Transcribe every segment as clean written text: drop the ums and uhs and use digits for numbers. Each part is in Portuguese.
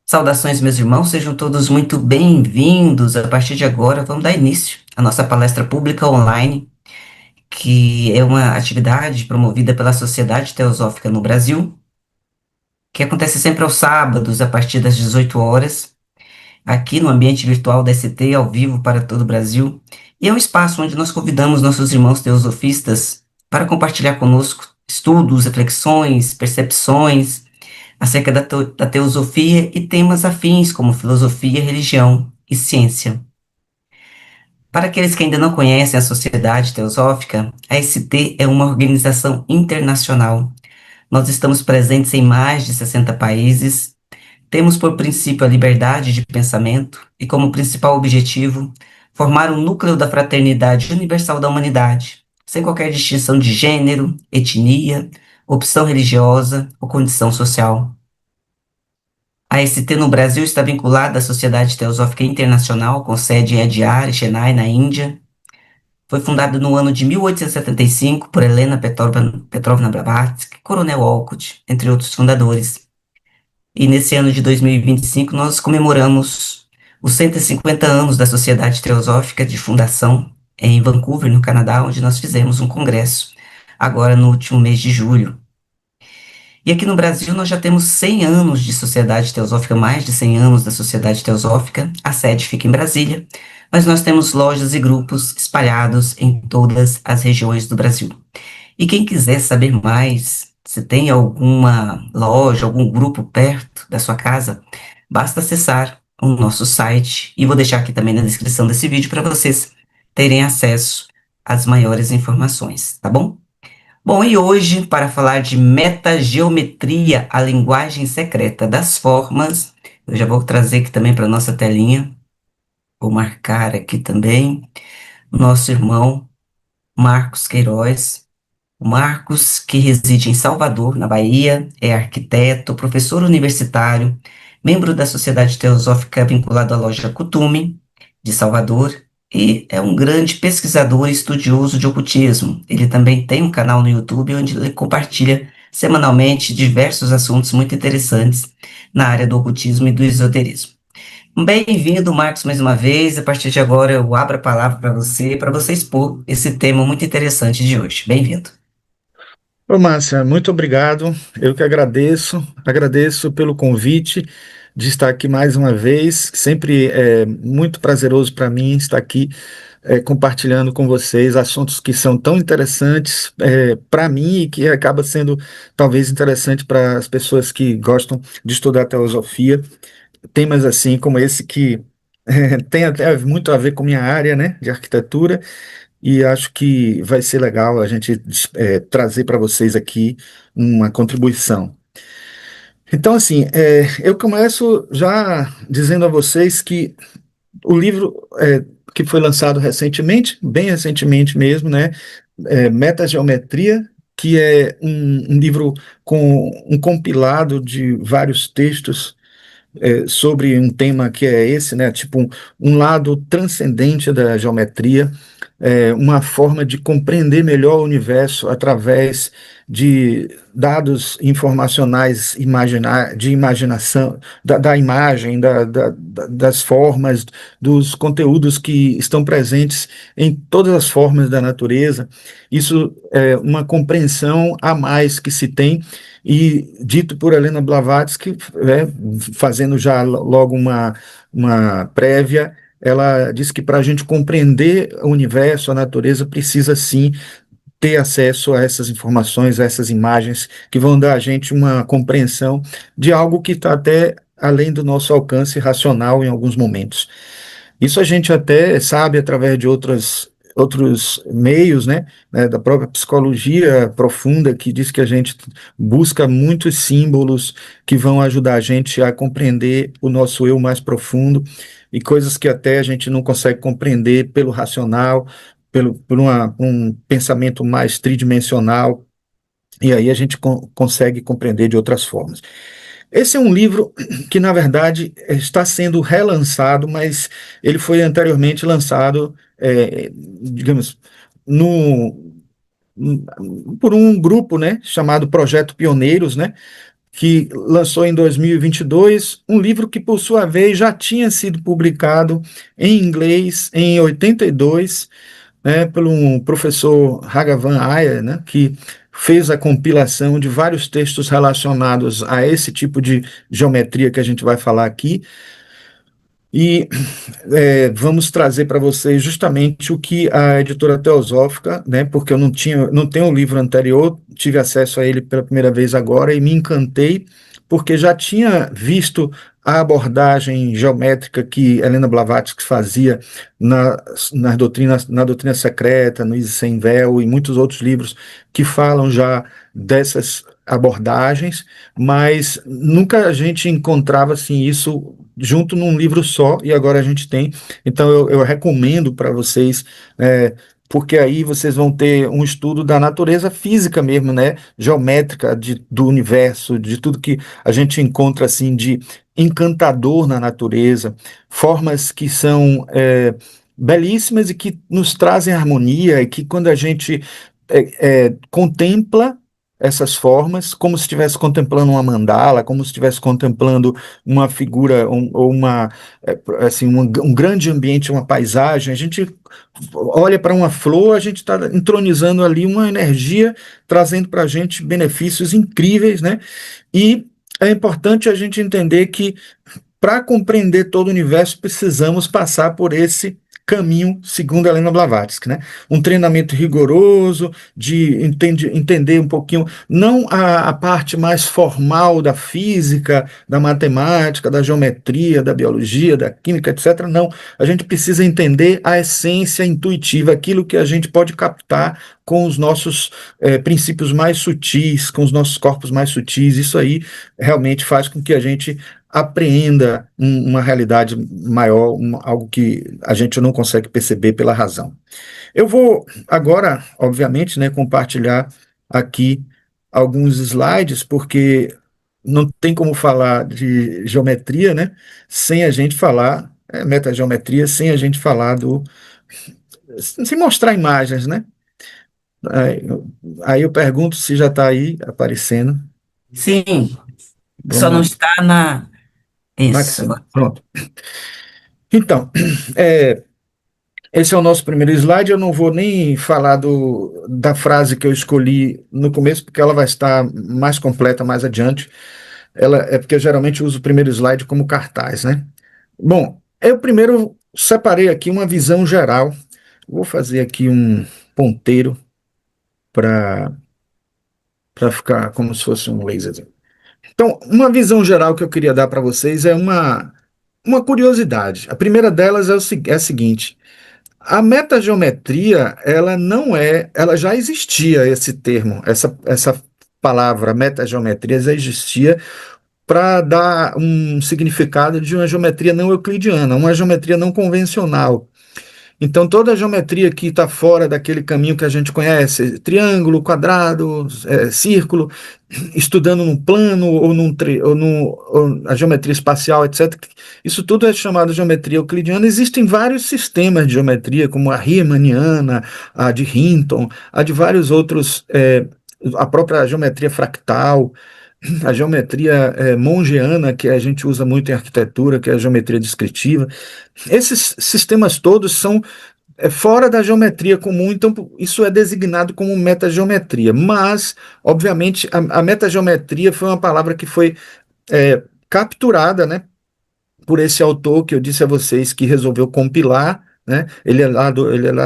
Saudações, meus irmãos, sejam todos muito bem-vindos. A partir de agora, vamos dar início à nossa palestra pública online, que é uma atividade promovida pela Sociedade Teosófica no Brasil, que acontece sempre aos sábados, a partir das 18 horas, aqui no ambiente virtual da ST, ao vivo para todo o Brasil. E é um espaço onde nós convidamos nossos irmãos teosofistas para compartilhar conosco estudos, reflexões, percepções acerca da teosofia e temas afins como filosofia, religião e ciência. Para aqueles que ainda não conhecem a Sociedade Teosófica, a ST é uma organização internacional. Nós estamos presentes em mais de 60 países, temos por princípio a liberdade de pensamento e como principal objetivo formar um núcleo da fraternidade universal da humanidade, sem qualquer distinção de gênero, etnia, opção religiosa ou condição social. A ST no Brasil está vinculada à Sociedade Teosófica Internacional, com sede em Adyar e Chennai, na Índia. Foi fundada no ano de 1875 por Helena Petrovna Blavatsky, Coronel Olcott, entre outros fundadores. E nesse ano de 2025 nós comemoramos os 150 anos da Sociedade Teosófica de fundação em Vancouver, no Canadá, onde nós fizemos um congresso, agora no último mês de julho. E aqui no Brasil nós já temos 100 anos de Sociedade Teosófica, mais de 100 anos da Sociedade Teosófica. A sede fica em Brasília, mas nós temos lojas e grupos espalhados em todas as regiões do Brasil. E quem quiser saber mais, se tem alguma loja, algum grupo perto da sua casa, basta acessar o nosso site, e vou deixar aqui também na descrição desse vídeo para vocês terem acesso às maiores informações, tá bom? Bom, e hoje, para falar de metageometria, a linguagem secreta das formas, eu já vou trazer aqui também para a nossa telinha, vou marcar aqui também, nosso irmão Marcos Queiroz. O Marcos, que reside em Salvador, na Bahia, é arquiteto, professor universitário, membro da Sociedade Teosófica vinculado à Loja Kutume, de Salvador, e é um grande pesquisador e estudioso de ocultismo. Ele também tem um canal no YouTube onde ele compartilha semanalmente diversos assuntos muito interessantes na área do ocultismo e do esoterismo. Bem-vindo, Marcos, mais uma vez. A partir de agora eu abro a palavra para você expor esse tema muito interessante de hoje. Bem-vindo. Ô, Márcia, muito obrigado. Eu que agradeço pelo convite de estar aqui mais uma vez. Sempre é muito prazeroso para mim estar aqui compartilhando com vocês assuntos que são tão interessantes para mim e que acaba sendo talvez interessante para as pessoas que gostam de estudar teosofia. Temas assim como esse que tem até muito a ver com minha área, né, de arquitetura. E acho que vai ser legal a gente trazer para vocês aqui uma contribuição. Então, assim, eu começo já dizendo a vocês que o livro que foi lançado recentemente, bem recentemente mesmo, né, Metageometria, que é um livro com um compilado de vários textos sobre um tema que é esse, né, tipo um lado transcendente da geometria, uma forma de compreender melhor o universo através de dados informacionais de imaginação, da imagem, das formas, dos conteúdos que estão presentes em todas as formas da natureza. Isso é uma compreensão a mais que se tem, e dito por Helena Blavatsky, fazendo já logo uma prévia, ela diz que para a gente compreender o universo, a natureza, precisa sim ter acesso a essas informações, a essas imagens, que vão dar a gente uma compreensão de algo que está até além do nosso alcance racional em alguns momentos. Isso a gente até sabe através de outros meios, né, da própria psicologia profunda, que diz que a gente busca muitos símbolos que vão ajudar a gente a compreender o nosso eu mais profundo, e coisas que até a gente não consegue compreender pelo racional, por um pensamento mais tridimensional, e aí a gente consegue compreender de outras formas. Esse é um livro que, na verdade, está sendo relançado, mas ele foi anteriormente lançado, digamos, no, por um grupo, né, chamado Projeto Pioneiros, né, que lançou em 2022 um livro que, por sua vez, já tinha sido publicado em inglês em 82, né, pelo um professor Raghavan Iyer, né, que fez a compilação de vários textos relacionados a esse tipo de geometria que a gente vai falar aqui. E vamos trazer para vocês justamente o que a editora Teosófica, né, porque eu não tenho o livro anterior, tive acesso a ele pela primeira vez agora e me encantei, porque já tinha visto a abordagem geométrica que Helena Blavatsky fazia na doutrina secreta, no Isis Sem Véu e muitos outros livros que falam já dessas abordagens, mas nunca a gente encontrava assim isso junto num livro só, e agora a gente tem. Então eu recomendo para vocês, porque aí vocês vão ter um estudo da natureza física mesmo, né, geométrica do universo, de tudo que a gente encontra assim de encantador na natureza, formas que são belíssimas e que nos trazem harmonia, e que quando a gente contempla essas formas, como se estivesse contemplando uma mandala, como se estivesse contemplando uma figura ou assim, um grande ambiente, uma paisagem. A gente olha para uma flor, a gente está entronizando ali uma energia, trazendo para a gente benefícios incríveis, né? E é importante a gente entender que para compreender todo o universo, precisamos passar por esse caminho, segundo a Helena Blavatsky, né? Um treinamento rigoroso, de entender um pouquinho, não a parte mais formal da física, da matemática, da geometria, da biologia, da química, etc. Não, a gente precisa entender a essência intuitiva, aquilo que a gente pode captar com os nossos princípios mais sutis, com os nossos corpos mais sutis. Isso aí realmente faz com que a gente apreenda uma realidade maior, algo que a gente não consegue perceber pela razão. Eu vou agora, obviamente, né, compartilhar aqui alguns slides, porque não tem como falar de geometria, né, sem a gente falar, metageometria, sem a gente falar sem mostrar imagens, né? Aí, aí eu pergunto se já está aí aparecendo. Sim, só Vamos não lá. está na. Isso, Maxima, agora. pronto. Então, é, esse é o nosso primeiro slide. Eu não vou nem falar da frase que eu escolhi no começo, porque ela vai estar mais completa mais adiante. Ela é porque eu geralmente uso o primeiro slide como cartaz, né? Bom, eu primeiro separei aqui uma visão geral. Vou fazer aqui um ponteiro para ficar como se fosse um laser. Então, uma visão geral que eu queria dar para vocês é uma curiosidade. A primeira delas é a seguinte: a metageometria, ela não ela já existia esse termo, essa palavra metageometria já existia para dar um significado de uma geometria não euclidiana, uma geometria não convencional. Então, toda a geometria que está fora daquele caminho que a gente conhece, triângulo, quadrado, círculo, estudando num plano ou a geometria espacial, etc. Isso tudo é chamado de geometria euclidiana. Existem vários sistemas de geometria, como a riemanniana, a de Hinton, a de vários outros, a própria geometria fractal, a geometria mongeana, que a gente usa muito em arquitetura, que é a geometria descritiva. Esses sistemas todos são fora da geometria comum, então isso é designado como metageometria. Mas, obviamente, a metageometria foi uma palavra que foi capturada, né, por esse autor que eu disse a vocês que resolveu compilar, né? Ele é lá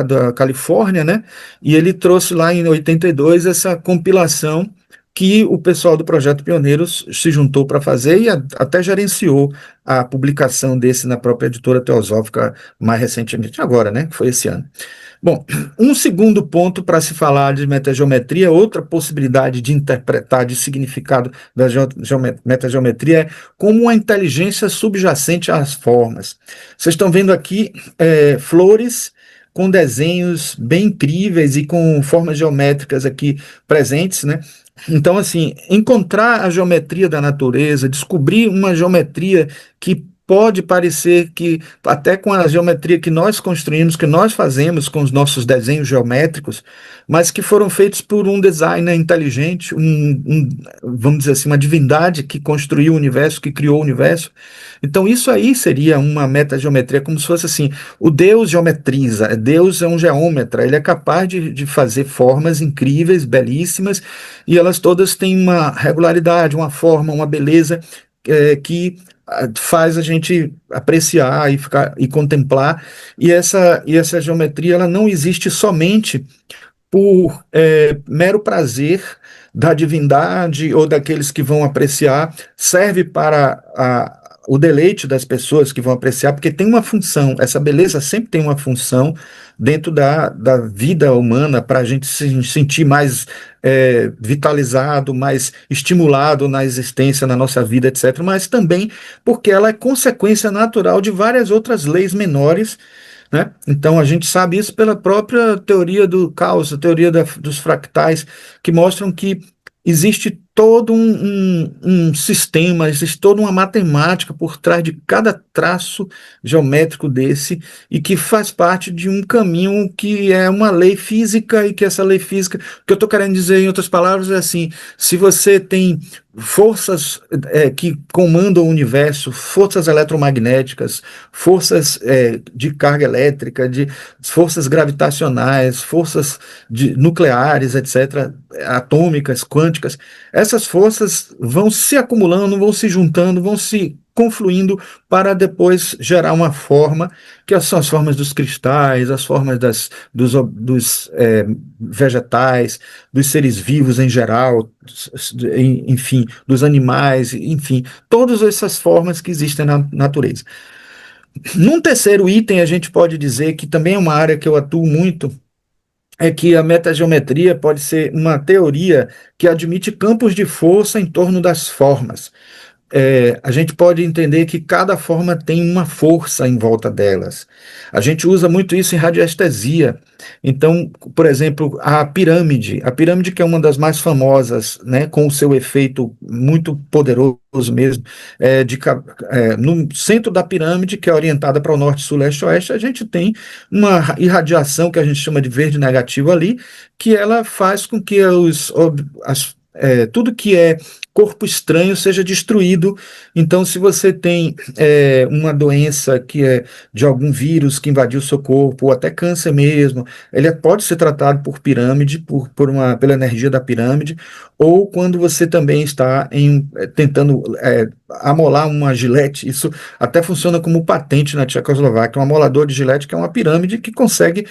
da Califórnia, né? E ele trouxe lá em 82 essa compilação que o pessoal do Projeto Pioneiros se juntou para fazer e até gerenciou a publicação desse na própria editora Teosófica mais recentemente, agora, né? Que foi esse ano. Bom, um segundo ponto para se falar de metageometria, outra possibilidade de interpretar de significado da metageometria é como a inteligência subjacente às formas. Vocês estão vendo aqui flores com desenhos bem incríveis e com formas geométricas aqui presentes, né? Então, assim, encontrar a geometria da natureza, descobrir uma geometria que pode parecer que, até com a geometria que nós construímos, que nós fazemos com os nossos desenhos geométricos, mas que foram feitos por um designer inteligente, vamos dizer assim, uma divindade que construiu o universo, que criou o universo. Então, isso aí seria uma metageometria, como se fosse assim: o Deus geometriza, Deus é um geômetra, ele é capaz de fazer formas incríveis, belíssimas, e elas todas têm uma regularidade, uma forma, uma beleza que faz a gente apreciar e ficar e contemplar. E essa geometria ela não existe somente por mero prazer da divindade ou daqueles que vão apreciar, serve para o deleite das pessoas que vão apreciar, porque tem uma função, essa beleza sempre tem uma função dentro da vida humana, para a gente se sentir mais vitalizado, mais estimulado na existência, na nossa vida, etc. Mas também porque ela é consequência natural de várias outras leis menores, né? Então a gente sabe isso pela própria teoria do caos, a teoria dos fractais, que mostram que existe todo um sistema, existe toda uma matemática por trás de cada traço geométrico desse, e que faz parte de um caminho que é uma lei física, e que essa lei física, o que eu estou querendo dizer em outras palavras é assim: se você tem forças que comandam o universo, forças eletromagnéticas, forças de carga elétrica, de forças gravitacionais, forças nucleares, etc., atômicas, quânticas, essas forças vão se acumulando, vão se juntando, vão se confluindo para depois gerar uma forma, que são as formas dos cristais, as formas dos vegetais, dos seres vivos em geral, enfim, dos animais, enfim, todas essas formas que existem na natureza. Num terceiro item, a gente pode dizer que também é uma área que eu atuo muito, é que a metageometria pode ser uma teoria que admite campos de força em torno das formas. A gente pode entender que cada forma tem uma força em volta delas. A gente usa muito isso em radiestesia. Então, por exemplo, a pirâmide que é uma das mais famosas, né, com o seu efeito muito poderoso mesmo, no centro da pirâmide, que é orientada para o norte, sul, leste, oeste, a gente tem uma irradiação que a gente chama de verde negativo ali, que ela faz com que tudo que é corpo estranho seja destruído. Então, se você tem uma doença que é de algum vírus que invadiu o seu corpo, ou até câncer mesmo, ele pode ser tratado por pirâmide, pela energia da pirâmide, ou quando você também está tentando amolar uma gilete, isso até funciona como patente na Tchecoslováquia, um amolador de gilete que é uma pirâmide que consegue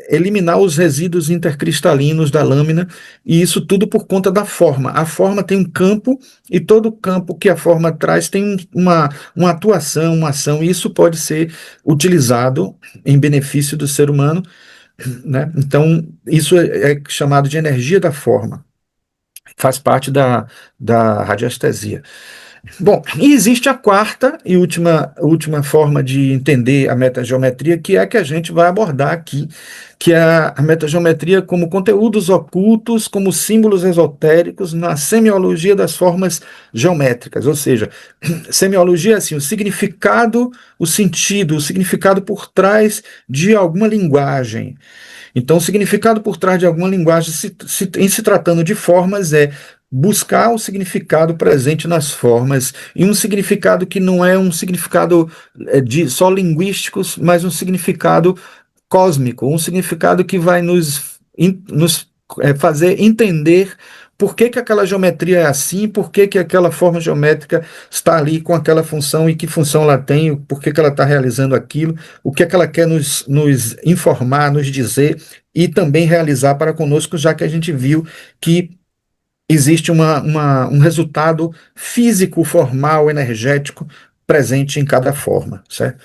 eliminar os resíduos intercristalinos da lâmina, e isso tudo por conta da forma. A forma tem um campo, e todo campo que a forma traz tem uma atuação, uma ação, e isso pode ser utilizado em benefício do ser humano, né? Então, isso é chamado de energia da forma, faz parte da radiestesia. Bom, e existe a quarta e última forma de entender a metageometria, que é a que a gente vai abordar aqui, que é a metageometria como conteúdos ocultos, como símbolos esotéricos na semiologia das formas geométricas. Ou seja, semiologia é assim, o significado, o sentido, o significado por trás de alguma linguagem. Então, o significado por trás de alguma linguagem, em se tratando de formas, é buscar o significado presente nas formas, e um significado que não é um significado de só linguísticos, mas um significado cósmico, um significado que vai nos fazer entender por que aquela geometria é assim, por que aquela forma geométrica está ali com aquela função, e que função ela tem, por que ela está realizando aquilo, o que ela quer nos informar, nos dizer, e também realizar para conosco, já que a gente viu que existe um resultado físico, formal, energético presente em cada forma, certo?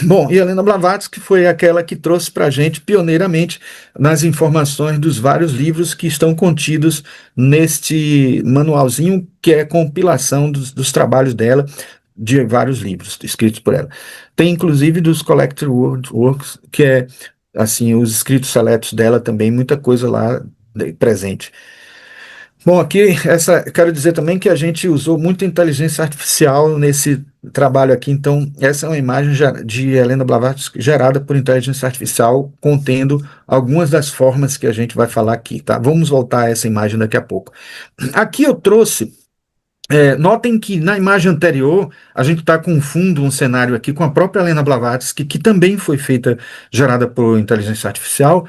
Bom, e Helena Blavatsky foi aquela que trouxe para a gente, pioneiramente, nas informações dos vários livros que estão contidos neste manualzinho, que é compilação dos trabalhos dela, de vários livros escritos por ela. Tem, inclusive, dos Collected Works, que é, assim, os escritos seletos dela também, muita coisa lá presente. Bom, quero dizer também que a gente usou muito inteligência artificial nesse trabalho aqui. Então, essa é uma imagem de Helena Blavatsky gerada por inteligência artificial, contendo algumas das formas que a gente vai falar aqui, tá? Vamos voltar a essa imagem daqui a pouco. Aqui eu trouxe. Notem que na imagem anterior a gente está com um fundo, um cenário aqui com a própria Helena Blavatsky, que também foi feita, gerada por inteligência artificial,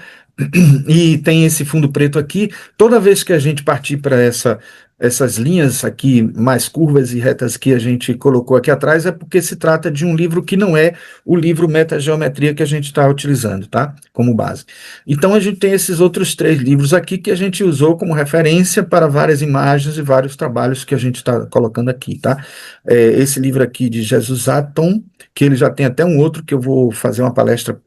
e tem esse fundo preto aqui. Toda vez que a gente partir para essas linhas aqui mais curvas e retas que a gente colocou aqui atrás, é porque se trata de um livro que não é o livro Metageometria que a gente está utilizando, tá? Como base. Então a gente tem esses outros três livros aqui que a gente usou como referência para várias imagens e vários trabalhos que a gente está colocando aqui, tá? Esse livro aqui de Jesus Atom, que ele já tem até um outro que eu vou fazer uma palestra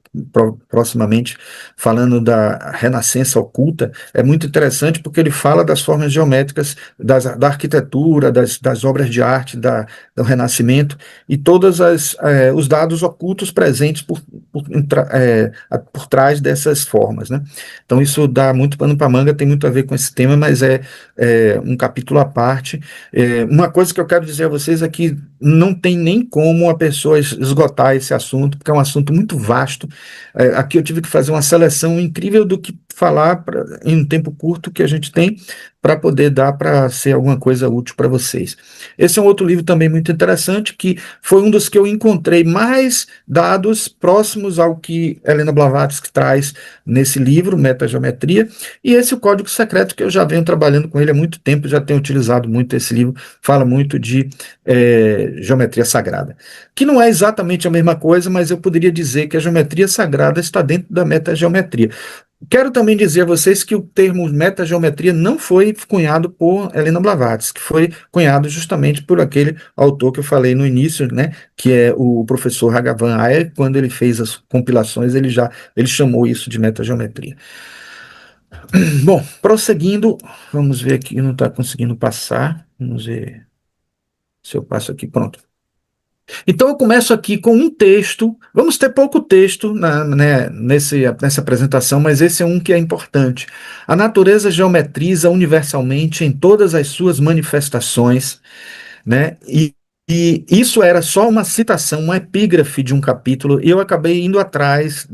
proximamente falando da renascença oculta, é muito interessante porque ele fala das formas geométricas da arquitetura, das obras de arte, do Renascimento e todos os dados ocultos presentes por trás dessas formas, né? Então isso dá muito pano para manga, tem muito a ver com esse tema, mas é um capítulo à parte. Uma coisa que eu quero dizer a vocês é que não tem nem como a pessoa esgotar esse assunto, porque é um assunto muito vasto. Aqui eu tive que fazer uma seleção incrível do que falar em um tempo curto que a gente tem para poder dar para ser alguma coisa útil para vocês. Esse é um outro livro também muito interessante, que foi um dos que eu encontrei mais dados próximos ao que Helena Blavatsky traz nesse livro, Metageometria, e esse é o Código Secreto, que eu já venho trabalhando com ele há muito tempo, já tenho utilizado muito esse livro, fala muito de geometria sagrada, que não é exatamente a mesma coisa, mas eu poderia dizer que a geometria sagrada está dentro da metageometria. Quero também dizer a vocês que o termo metageometria não foi cunhado por Helena Blavatsky, que foi cunhado justamente por aquele autor que eu falei no início, né, que é o professor Raghavan Iyer. Quando ele fez as compilações, ele chamou isso de metageometria. Bom, prosseguindo, vamos ver aqui, não está conseguindo passar, vamos ver se eu passo aqui, pronto. Então eu começo aqui com um texto. Vamos ter pouco texto nessa apresentação, mas esse é um que é importante. A natureza geometriza universalmente em todas as suas manifestações, né? E isso era só uma citação, uma epígrafe de um capítulo, e eu acabei indo atrás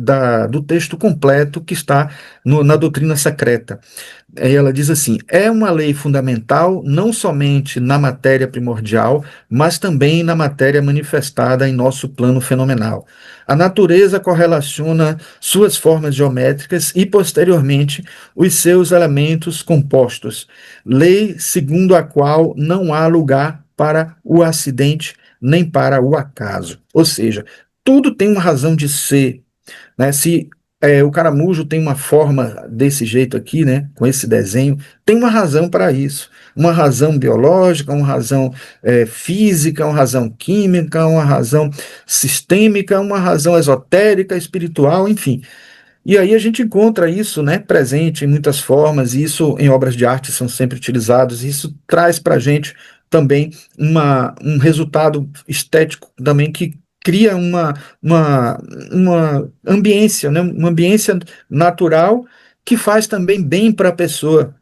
do texto completo que está na doutrina secreta. Ela diz assim: é uma lei fundamental não somente na matéria primordial, mas também na matéria manifestada em nosso plano fenomenal. A natureza correlaciona suas formas geométricas e, posteriormente, os seus elementos compostos, lei segundo a qual não há lugar para o acidente nem para o acaso. Ou seja, tudo tem uma razão de ser, né? Se o caramujo tem uma forma desse jeito aqui, né, com esse desenho, tem uma razão para isso. Uma razão biológica, uma razão física, uma razão química, uma razão sistêmica, uma razão esotérica, espiritual, enfim. E aí a gente encontra isso, né, presente em muitas formas, e isso em obras de arte são sempre utilizados, e isso traz para a gente também um resultado estético também que cria uma, uma ambiência, né, uma ambiência natural que faz também bem para a pessoa.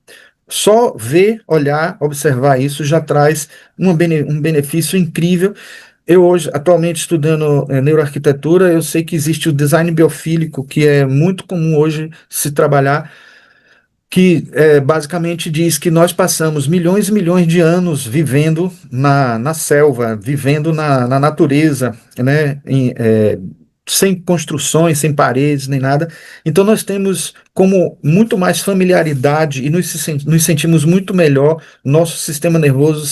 Só ver, olhar, observar isso já traz um benefício incrível. Eu hoje, atualmente estudando neuroarquitetura, eu sei que existe o design biofílico, que é muito comum hoje se trabalhar, que basicamente diz que nós passamos milhões e milhões de anos vivendo na selva, vivendo na natureza, né, sem construções, sem paredes, nem nada. Então nós temos como muito mais familiaridade e nos sentimos muito melhor, nosso sistema nervoso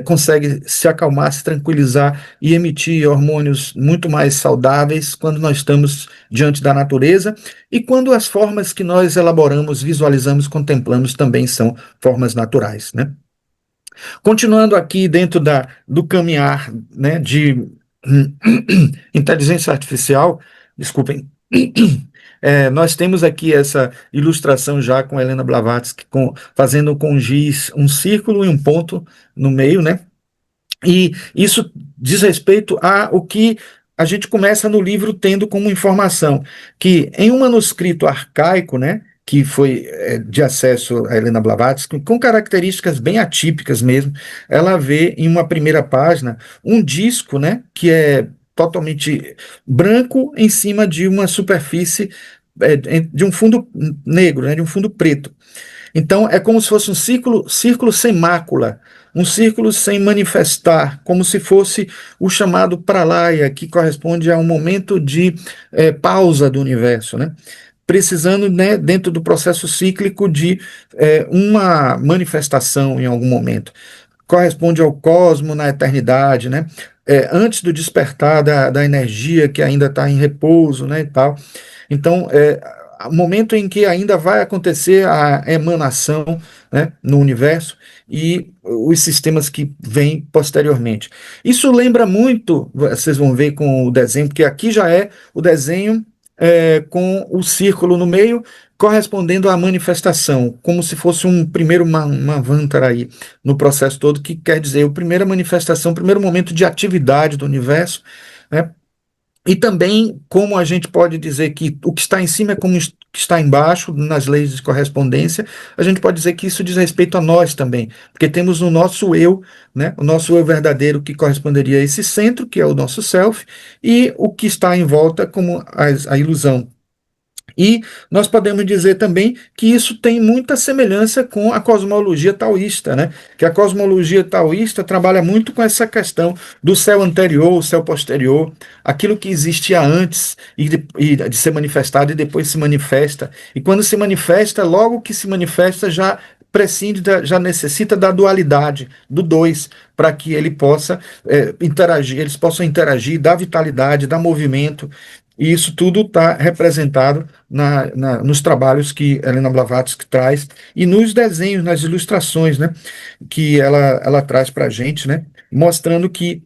consegue se acalmar, se tranquilizar e emitir hormônios muito mais saudáveis quando nós estamos diante da natureza e quando as formas que nós elaboramos, visualizamos, contemplamos também são formas naturais, né? Continuando aqui dentro do caminhar, né, de inteligência artificial, desculpem, nós temos aqui essa ilustração já com Helena Blavatsky, fazendo com giz um círculo e um ponto no meio, né? E isso diz respeito a o que a gente começa no livro tendo como informação, que em um manuscrito arcaico, né, que foi de acesso a Helena Blavatsky, com características bem atípicas mesmo. Ela vê em uma primeira página um disco, né, que é totalmente branco em cima de uma superfície de um fundo negro, né, de um fundo preto. Então, é como se fosse um círculo sem mácula, um círculo sem manifestar, como se fosse o chamado pralaya, que corresponde a um momento de pausa do universo, né? Precisando, né, dentro do processo cíclico de uma manifestação em algum momento. Corresponde ao cosmo na eternidade, né? Antes do despertar da energia que ainda está em repouso, né, e tal. Então, o momento em que ainda vai acontecer a emanação, né, no universo e os sistemas que vêm posteriormente. Isso lembra muito, vocês vão ver com o desenho, porque aqui já é o desenho com o círculo no meio, correspondendo à manifestação, como se fosse um primeiro Manvantara aí no processo todo, que quer dizer a primeira manifestação, o primeiro momento de atividade do universo, né? E também, como a gente pode dizer que o que está em cima é como o que está embaixo, nas leis de correspondência, a gente pode dizer que isso diz respeito a nós também, porque temos o nosso eu, né, o nosso eu verdadeiro que corresponderia a esse centro, que é o nosso self, e o que está em volta como a ilusão. E nós podemos dizer também que isso tem muita semelhança com a cosmologia taoísta, né? Que a cosmologia taoísta trabalha muito com essa questão do céu anterior, o céu posterior, aquilo que existia antes e de ser manifestado e depois se manifesta. E quando se manifesta, logo que se manifesta, já prescinde, já necessita da dualidade, do dois, para que ele possa interagir, eles possam interagir, dar vitalidade, dar movimento. E isso tudo está representado nos trabalhos que Helena Blavatsky traz e nos desenhos, nas ilustrações, né, que ela traz para a gente, né, mostrando que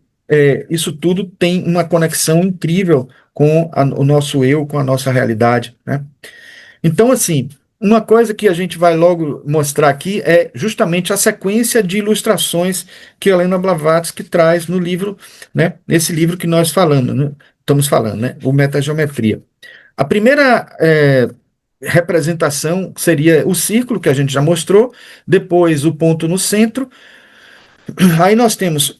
isso tudo tem uma conexão incrível com o nosso eu, com a nossa realidade, né? Então, assim, uma coisa que a gente vai logo mostrar aqui é justamente a sequência de ilustrações que Helena Blavatsky traz no livro, né, nesse livro que nós falamos, né, estamos falando, né, o Metageometria. A primeira representação seria o círculo, que a gente já mostrou, depois o ponto no centro, aí nós temos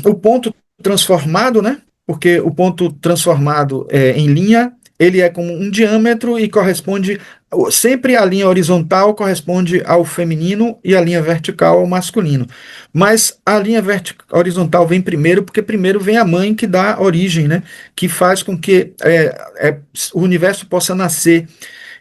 o ponto transformado, né? Porque o ponto transformado em linha, ele é como um diâmetro e corresponde sempre a linha horizontal corresponde ao feminino e a linha vertical ao masculino. Mas a linha horizontal vem primeiro porque primeiro vem a mãe que dá origem, né? Que faz com que o universo possa nascer.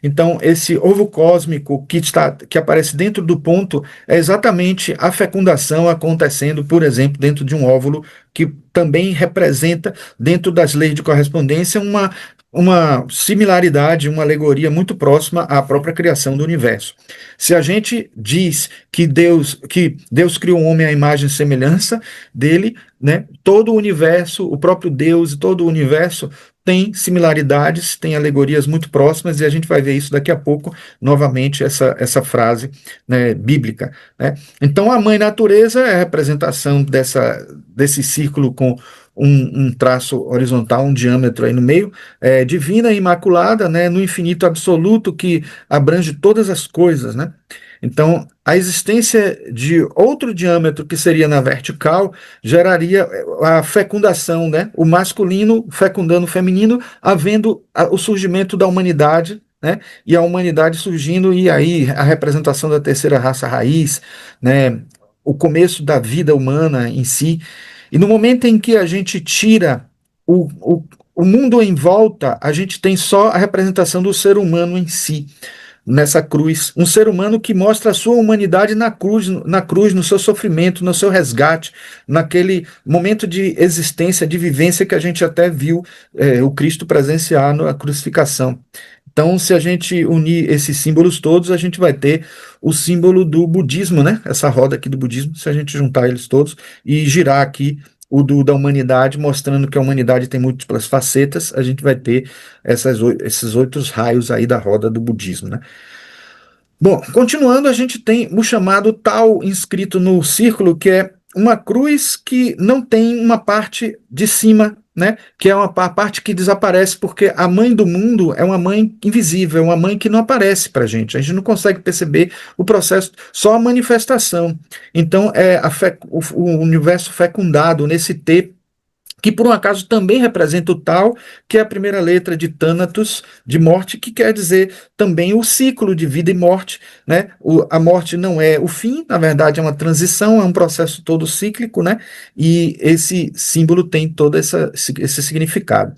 Então, esse ovo cósmico que aparece dentro do ponto é exatamente a fecundação acontecendo, por exemplo, dentro de um óvulo, que também representa, dentro das leis de correspondência, uma similaridade, uma alegoria muito próxima à própria criação do universo. Se a gente diz que Deus criou o homem à imagem e semelhança dele, né, todo o universo, o próprio Deus e todo o universo tem similaridades, tem alegorias muito próximas, e a gente vai ver isso daqui a pouco, novamente, essa frase, né, bíblica. Né? Então, a mãe natureza é a representação desse círculo com um traço horizontal, um diâmetro aí no meio, divina e imaculada, né, no infinito absoluto que abrange todas as coisas, né? Então, a existência de outro diâmetro que seria na vertical geraria a fecundação, né? O masculino fecundando o feminino, havendo o surgimento da humanidade, né? E a humanidade surgindo, e aí a representação da terceira raça raiz, né? O começo da vida humana em si. E no momento em que a gente tira o, o, o mundo em volta, a gente tem só a representação do ser humano em si nessa cruz, um ser humano que mostra a sua humanidade na cruz, no seu sofrimento, no seu resgate, naquele momento de existência, de vivência que a gente até viu o Cristo presenciar na crucificação. Então, se a gente unir esses símbolos todos, a gente vai ter o símbolo do budismo, né? Essa roda aqui do budismo, se a gente juntar eles todos e girar aqui da humanidade, mostrando que a humanidade tem múltiplas facetas, a gente vai ter esses 8 raios aí da roda do budismo, né? Bom, continuando, a gente tem o chamado tal inscrito no círculo, que é uma cruz que não tem uma parte de cima, né? Que é a parte que desaparece, porque a mãe do mundo é uma mãe invisível, é uma mãe que não aparece para a gente não consegue perceber o processo, só a manifestação. Então, o universo fecundado nesse T, que por um acaso também representa o tal, que é a primeira letra de Thanatos, de morte, que quer dizer também o ciclo de vida e morte, né? A morte não é o fim, na verdade é uma transição, é um processo todo cíclico, né? E esse símbolo tem todo esse significado.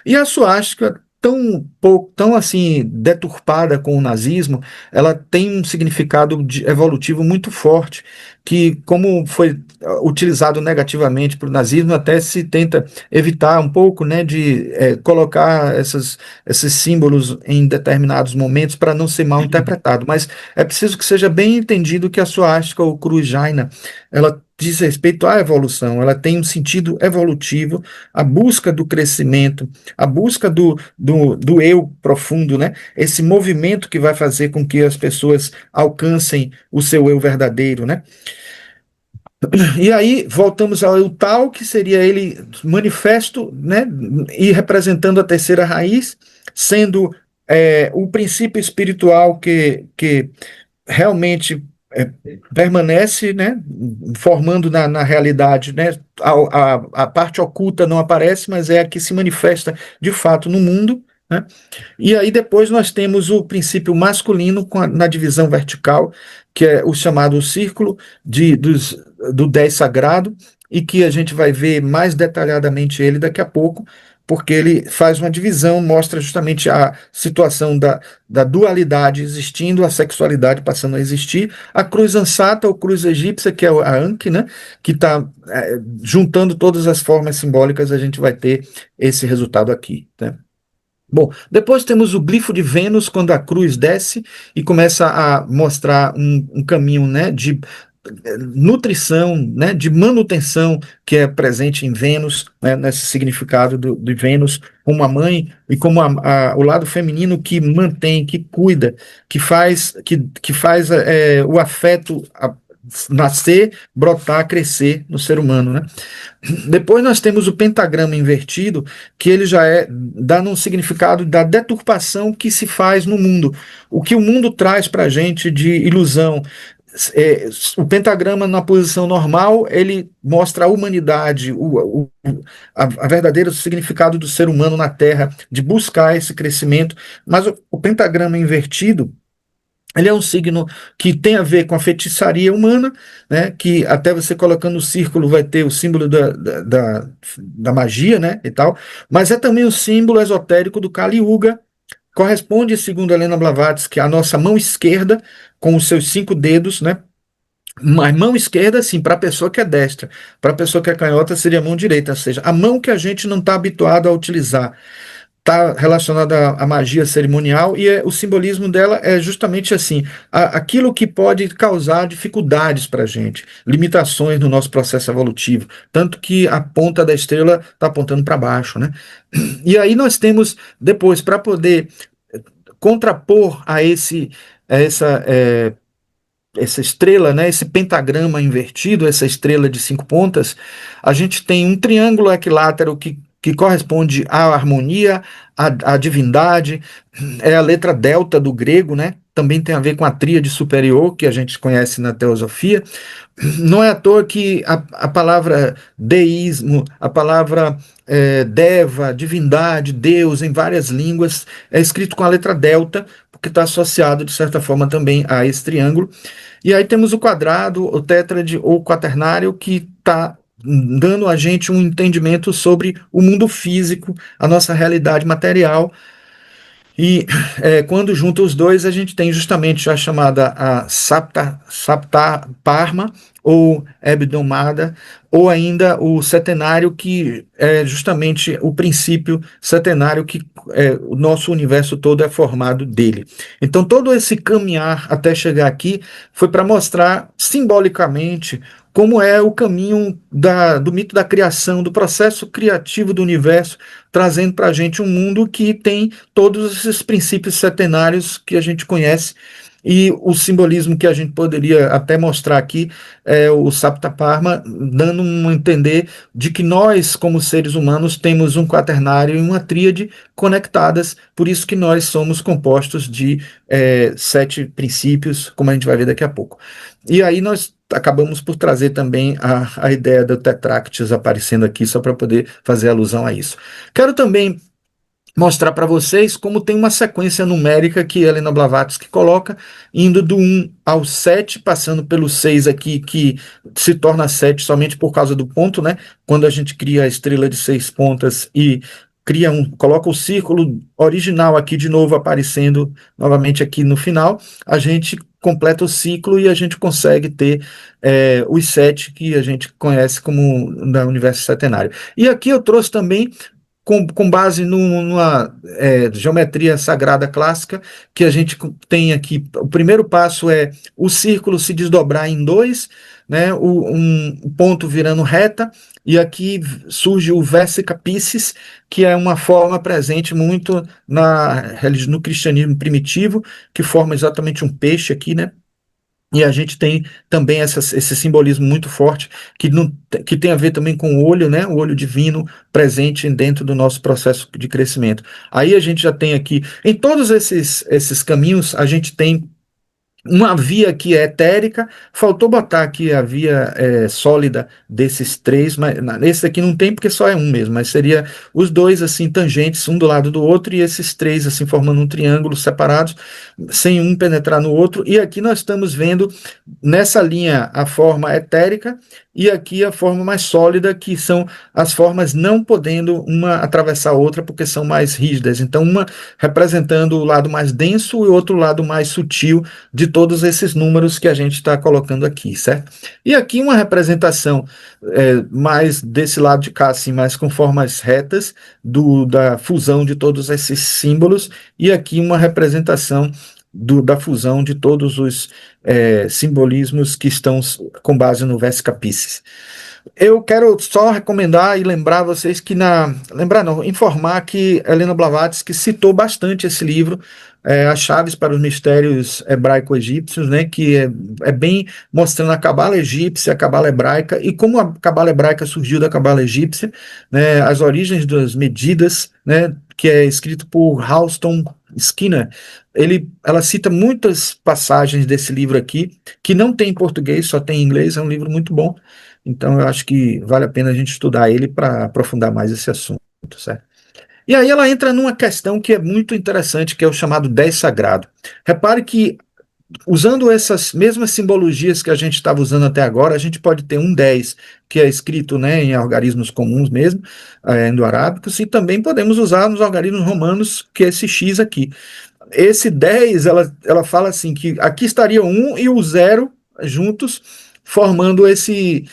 E a suástica, tão pouco, tão assim deturpada com o nazismo, ela tem um significado evolutivo muito forte, que como foi utilizado negativamente para o nazismo, até se tenta evitar um pouco, né, de colocar esses símbolos em determinados momentos para não ser mal interpretado. Mas é preciso que seja bem entendido que a suástica ou cruz jaina, ela diz respeito à evolução, ela tem um sentido evolutivo, a busca do crescimento, a busca do eu profundo, né? Esse movimento que vai fazer com que as pessoas alcancem o seu eu verdadeiro, né? E aí voltamos ao tal, que seria ele manifesto, né, e representando a terceira raiz, sendo o princípio espiritual que realmente permanece, né, formando na realidade, né, a parte oculta não aparece, mas é a que se manifesta de fato no mundo, né? E aí depois nós temos o princípio masculino na divisão vertical, que é o chamado círculo do 10 sagrado, e que a gente vai ver mais detalhadamente ele daqui a pouco, porque ele faz uma divisão, mostra justamente a situação da dualidade existindo, a sexualidade passando a existir, a cruz ansata ou cruz egípcia, que é a Anki, né, que está juntando todas as formas simbólicas, a gente vai ter esse resultado aqui, né? Bom, depois temos o glifo de Vênus, quando a cruz desce e começa a mostrar um caminho, né, de nutrição, né, de manutenção que é presente em Vênus, né, nesse significado de Vênus como a mãe e como o lado feminino que mantém, que cuida, que faz o afeto nascer, brotar, crescer no ser humano, né? Depois nós temos o pentagrama invertido, que ele já dá um significado da deturpação que se faz no mundo. O que o mundo traz para a gente de ilusão. O pentagrama na posição normal, ele mostra a humanidade, a verdadeiro significado do ser humano na Terra, de buscar esse crescimento. Mas o pentagrama invertido, ele é um signo que tem a ver com a feitiçaria humana, né? Que até você colocando o círculo vai ter o símbolo da magia, né? E tal. Mas é também o símbolo esotérico do Kali Yuga. Corresponde, segundo Helena Blavatsky, à nossa mão esquerda, com os seus 5 dedos, né? Mas mão esquerda, sim, para a pessoa que é destra. Para a pessoa que é canhota, seria a mão direita, ou seja, a mão que a gente não está habituado a utilizar está relacionada à magia cerimonial e o simbolismo dela é justamente assim, aquilo que pode causar dificuldades para a gente, limitações no nosso processo evolutivo, tanto que a ponta da estrela está apontando para baixo, né? E aí nós temos depois, para poder contrapor essa estrela, né, esse pentagrama invertido, essa estrela de 5 pontas, a gente tem um triângulo equilátero que corresponde à harmonia, à divindade, é a letra delta do grego, né? Também tem a ver com a tríade superior, que a gente conhece na teosofia. Não é à toa que a palavra deísmo, a palavra deva, divindade, Deus, em várias línguas, é escrito com a letra delta, porque está associado, de certa forma, também a esse triângulo. E aí temos o quadrado, o tétrade ou quaternário, que está dando a gente um entendimento sobre o mundo físico, a nossa realidade material, e quando junta os dois, a gente tem justamente a chamada Sapta Parma, ou Hebdomada, ou ainda o setenário, que é justamente o princípio setenário que o nosso universo todo é formado dele. Então, todo esse caminhar até chegar aqui foi para mostrar simbolicamente como é o caminho do mito da criação, do processo criativo do universo, trazendo para a gente um mundo que tem todos esses princípios setenários que a gente conhece e o simbolismo que a gente poderia até mostrar aqui é o Saptaparma, dando um entender de que nós, como seres humanos, temos um quaternário e uma tríade conectadas, por isso que nós somos compostos de 7 princípios, como a gente vai ver daqui a pouco. E aí nós acabamos por trazer também a ideia do Tetrácteos aparecendo aqui, só para poder fazer alusão a isso. Quero também mostrar para vocês como tem uma sequência numérica que Helena Blavatsky coloca, indo do 1 ao 7, passando pelo 6 aqui, que se torna 7 somente por causa do ponto, né? Quando a gente cria a estrela de 6 pontas e coloca o círculo original aqui de novo aparecendo novamente aqui no final, a gente completa o ciclo e a gente consegue ter os 7 que a gente conhece como da universo setenário. E aqui eu trouxe também com base numa geometria sagrada clássica, que a gente tem aqui. O primeiro passo é o círculo se desdobrar em dois, né, um ponto virando reta, e aqui surge o Vesica Piscis, que é uma forma presente muito no cristianismo primitivo, que forma exatamente um peixe aqui, né? E a gente tem também esse simbolismo muito forte que tem a ver também com o olho, né? O olho divino presente dentro do nosso processo de crescimento. Aí a gente já tem aqui, em todos esses caminhos, a gente tem uma via que é etérica, faltou botar aqui a via sólida desses três, mas esse aqui não tem porque só é um mesmo, mas seria os dois assim tangentes, um do lado do outro, e esses três assim formando um triângulo separados, sem um penetrar no outro, e aqui nós estamos vendo nessa linha a forma etérica, e aqui a forma mais sólida, que são as formas não podendo uma atravessar a outra, porque são mais rígidas, então uma representando o lado mais denso e o outro lado mais sutil de todos esses números que a gente está colocando aqui, certo? E aqui uma representação mais desse lado de cá, assim, mais com formas retas da fusão de todos esses símbolos, e aqui uma representação da fusão de todos os simbolismos que estão com base no Vesica Piscis. Eu quero só recomendar e lembrar vocês que lembrar não, informar que Helena Blavatsky citou bastante esse livro, As Chaves para os Mistérios Hebraico-Egípcios, né, que é bem mostrando a cabala egípcia, a cabala hebraica, e como a cabala hebraica surgiu da cabala egípcia, né, as origens das medidas, né, que é escrito por Ralston Skinner. Ela cita muitas passagens desse livro aqui, que não tem em português, só tem em inglês, é um livro muito bom. Então, eu acho que vale a pena a gente estudar ele para aprofundar mais esse assunto, certo? E aí ela entra numa questão que é muito interessante, que é o chamado 10 sagrado. Repare que, usando essas mesmas simbologias que a gente estava usando até agora, a gente pode ter um 10, que é escrito, né, em algarismos comuns mesmo, indo-arábicos, e também podemos usar nos algarismos romanos, que é esse X aqui. Esse 10, ela fala assim, que aqui estaria o 1 e o 0 juntos, formando esse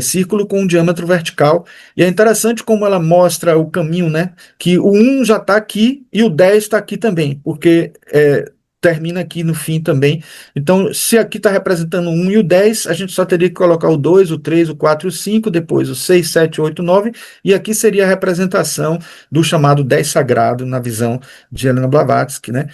círculo com um diâmetro vertical. E é interessante como ela mostra o caminho, né? Que o 1 já está aqui e o 10 está aqui também, porque termina aqui no fim também. Então, se aqui está representando o 1 e o 10, a gente só teria que colocar o 2, o 3, o 4 e o 5, depois o 6, 7, 8, 9, e aqui seria a representação do chamado 10 sagrado, na visão de Helena Blavatsky, né?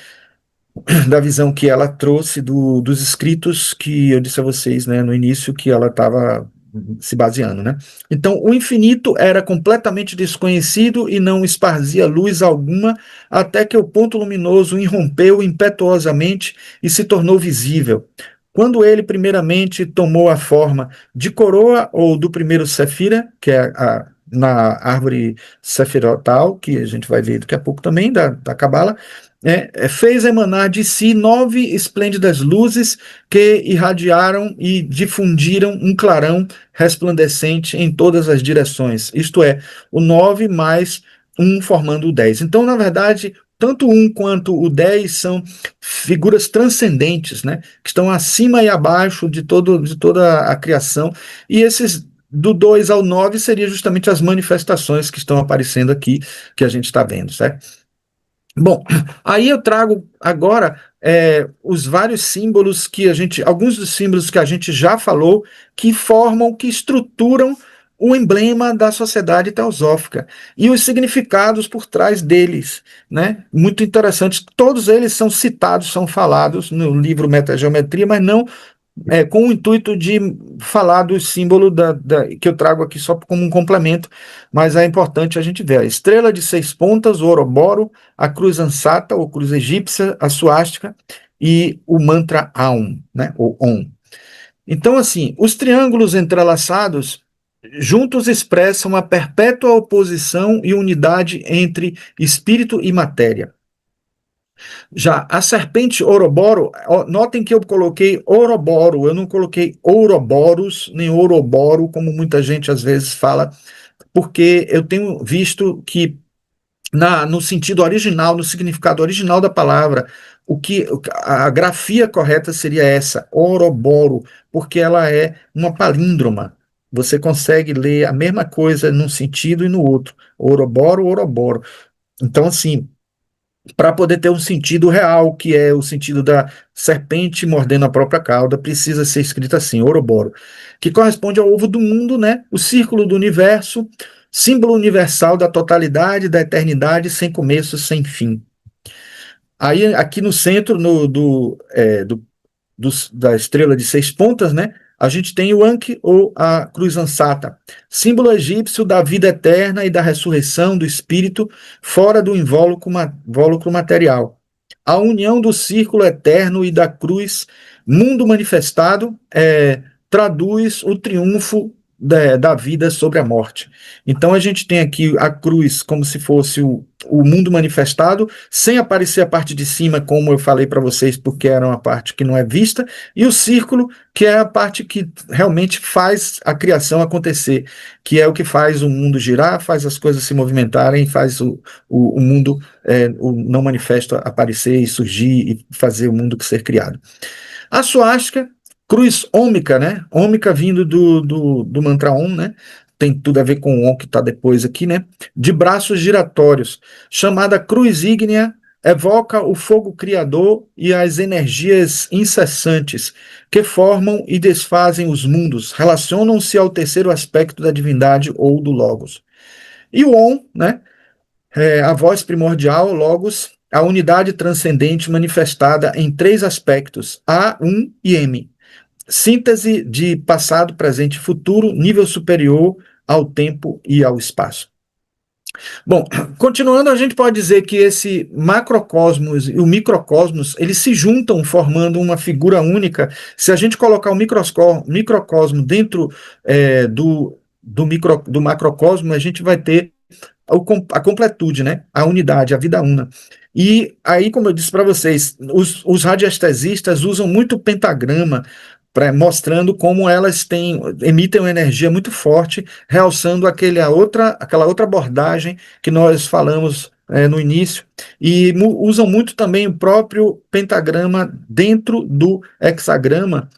Da visão que ela trouxe dos escritos que eu disse a vocês, né, no início, que ela estava se baseando, né? Então, o infinito era completamente desconhecido e não esparzia luz alguma, até que o ponto luminoso irrompeu impetuosamente e se tornou visível. Quando ele primeiramente tomou a forma de coroa ou do primeiro Sefira, que é na árvore sefirotal, que a gente vai ver daqui a pouco também, da Cabala, fez emanar de si 9 esplêndidas luzes que irradiaram e difundiram um clarão resplandecente em todas as direções, isto é, o 9 mais 1 formando o 10. Então, na verdade, tanto o 1 quanto o 10 são figuras transcendentes, né, que estão acima e abaixo de toda a criação, e esses do 2 ao 9 seriam justamente as manifestações que estão aparecendo aqui, que a gente está vendo, certo? Bom, aí eu trago agora os vários símbolos alguns dos símbolos que a gente já falou, que formam, que estruturam o emblema da sociedade teosófica e os significados por trás deles, né? Muito interessantes. Todos eles são citados, são falados no livro Metageometria, mas não com o intuito de falar do símbolo que eu trago aqui só como um complemento, mas é importante a gente ver a estrela de 6 pontas, o Ouroboro, a cruz ansata, ou cruz egípcia, a suástica e o mantra Aum, né, ou Om. Então, assim, os triângulos entrelaçados juntos expressam a perpétua oposição e unidade entre espírito e matéria. Já a serpente Ouroboro, notem que eu coloquei Ouroboro, eu não coloquei Ouroboros, nem Ouroboro, como muita gente às vezes fala, porque eu tenho visto que no sentido original, no significado original da palavra, a grafia correta seria essa, Ouroboro, porque ela é uma palíndroma. Você consegue ler a mesma coisa num sentido e no outro. Ouroboro, Ouroboro. Então, assim, para poder ter um sentido real, que é o sentido da serpente mordendo a própria cauda, precisa ser escrito assim, Ouroboro, que corresponde ao ovo do mundo, né? O círculo do universo, símbolo universal da totalidade, da eternidade, sem começo, sem fim. Aí, aqui no centro da estrela de 6 pontas, né? A gente tem o Ankh ou a cruz ansata, símbolo egípcio da vida eterna e da ressurreição do espírito fora do invólucro material. A união do círculo eterno e da cruz, mundo manifestado, traduz o triunfo da vida sobre a morte. Então a gente tem aqui a cruz como se fosse o mundo manifestado, sem aparecer a parte de cima, como eu falei para vocês, porque era uma parte que não é vista, e o círculo, que é a parte que realmente faz a criação acontecer, que é o que faz o mundo girar, faz as coisas se movimentarem, faz o mundo, o não manifesto aparecer e surgir e fazer o mundo ser criado. A suástica, cruz ômica, né? Ômica vindo do mantra Om, né? Tem tudo a ver com o Om que está depois aqui, né? De braços giratórios, chamada cruz ígnea, evoca o fogo criador e as energias incessantes que formam e desfazem os mundos, relacionam-se ao terceiro aspecto da divindade ou do Logos. E o Om, né? A voz primordial, Logos, a unidade transcendente manifestada em 3 aspectos, A, Um e M. Síntese de passado, presente e futuro, nível superior ao tempo e ao espaço. Bom, continuando, a gente pode dizer que esse macrocosmos e o microcosmos, eles se juntam formando uma figura única. Se a gente colocar o microcosmo dentro do macrocosmo, a gente vai ter a completude, né? A unidade, a vida una. E aí, como eu disse para vocês, os radiestesistas usam muito o pentagrama, mostrando como elas emitem uma energia muito forte, realçando aquela outra abordagem que nós falamos no início, e usam muito também o próprio pentagrama dentro do hexagrama.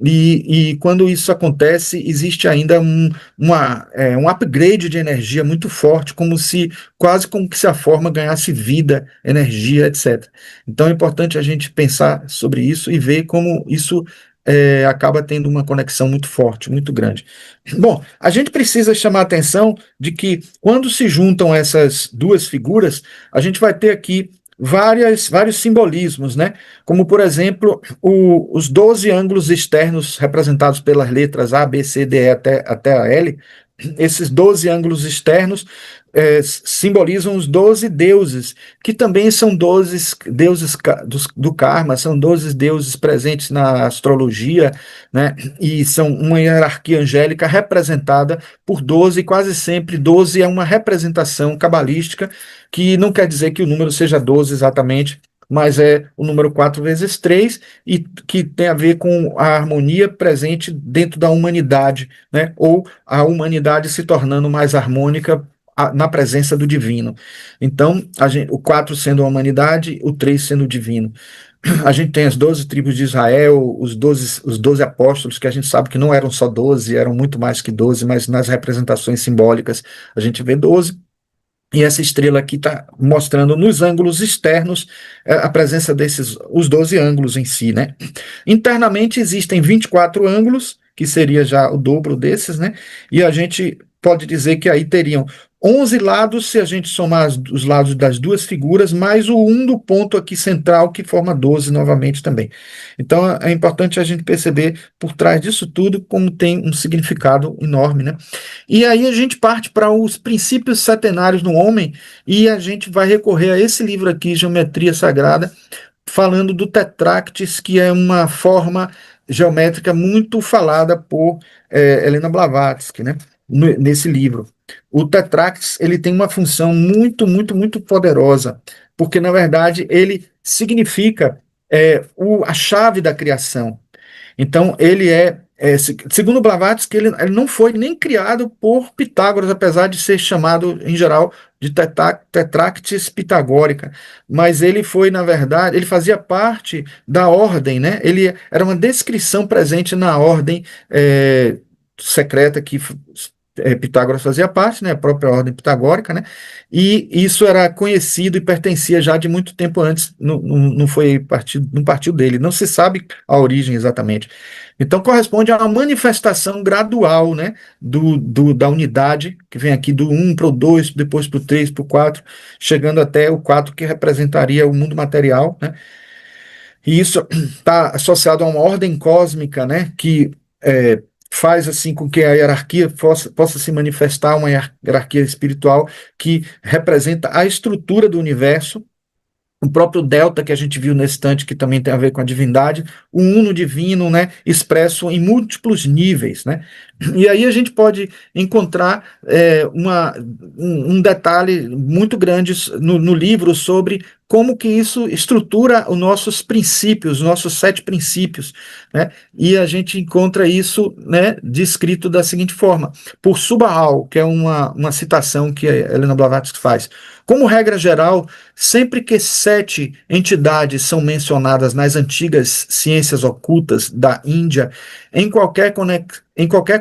E quando isso acontece, existe ainda um upgrade de energia muito forte, quase como se a forma ganhasse vida, energia, etc. Então é importante a gente pensar sobre isso e ver como isso acaba tendo uma conexão muito forte, muito grande. Bom, a gente precisa chamar a atenção de que quando se juntam essas duas figuras, a gente vai ter aqui vários simbolismos, né? Como, por exemplo, os 12 ângulos externos representados pelas letras A, B, C, D, E até a L. Esses 12 ângulos externos simbolizam os 12 deuses, que também são 12 deuses do karma, são 12 deuses presentes na astrologia, né? E são uma hierarquia angélica representada por 12, quase sempre 12 é uma representação cabalística, que não quer dizer que o número seja 12 exatamente, mas é o número 4 vezes 3, e que tem a ver com a harmonia presente dentro da humanidade, né? Ou a humanidade se tornando mais harmônica na presença do divino. Então, o 4 sendo a humanidade, o 3 sendo o divino. A gente tem as 12 tribos de Israel, os 12 apóstolos, que a gente sabe que não eram só 12, eram muito mais que 12, mas nas representações simbólicas a gente vê 12. E essa estrela aqui está mostrando nos ângulos externos a presença os 12 ângulos em si, né? Internamente existem 24 ângulos, que seria já o dobro desses, né? E a gente pode dizer que aí teriam 11 lados, se a gente somar os lados das duas figuras, mais o 1 do ponto aqui central, que forma 12 novamente também. Então é importante a gente perceber por trás disso tudo como tem um significado enorme, né? E aí a gente parte para os princípios setenários no homem e a gente vai recorrer a esse livro aqui, Geometria Sagrada, falando do Tetractis, que é uma forma geométrica muito falada por Helena Blavatsky, né? Nesse livro. O Tetractis, ele tem uma função muito, muito, muito poderosa, porque, na verdade, ele significa a chave da criação. Então, segundo Blavatsky, ele não foi nem criado por Pitágoras, apesar de ser chamado, em geral, de Tetractis pitagórica, mas ele foi, na verdade, ele fazia parte da ordem, né? Ele era uma descrição presente na ordem secreta que Pitágoras fazia parte, né? A própria ordem pitagórica, né? E isso era conhecido e pertencia já de muito tempo antes, não foi partido, não partiu dele, não se sabe a origem exatamente. Então, corresponde a uma manifestação gradual, né, da unidade, que vem aqui do 1 para o 2, depois para o 3, para o 4, chegando até o 4, que representaria o mundo material, né? E isso está associado a uma ordem cósmica, né, que faz assim com que a hierarquia possa se manifestar, uma hierarquia espiritual que representa a estrutura do universo, o próprio delta que a gente viu nesse instante, que também tem a ver com a divindade, o uno divino, né, expresso em múltiplos níveis, né? E aí a gente pode encontrar um detalhe muito grande no livro sobre como que isso estrutura os nossos princípios, os nossos 7 princípios, né? E a gente encontra isso, né, descrito da seguinte forma, por Subahal, que é uma citação que a Helena Blavatsky faz. Como regra geral, sempre que 7 entidades são mencionadas nas antigas ciências ocultas da Índia, em qualquer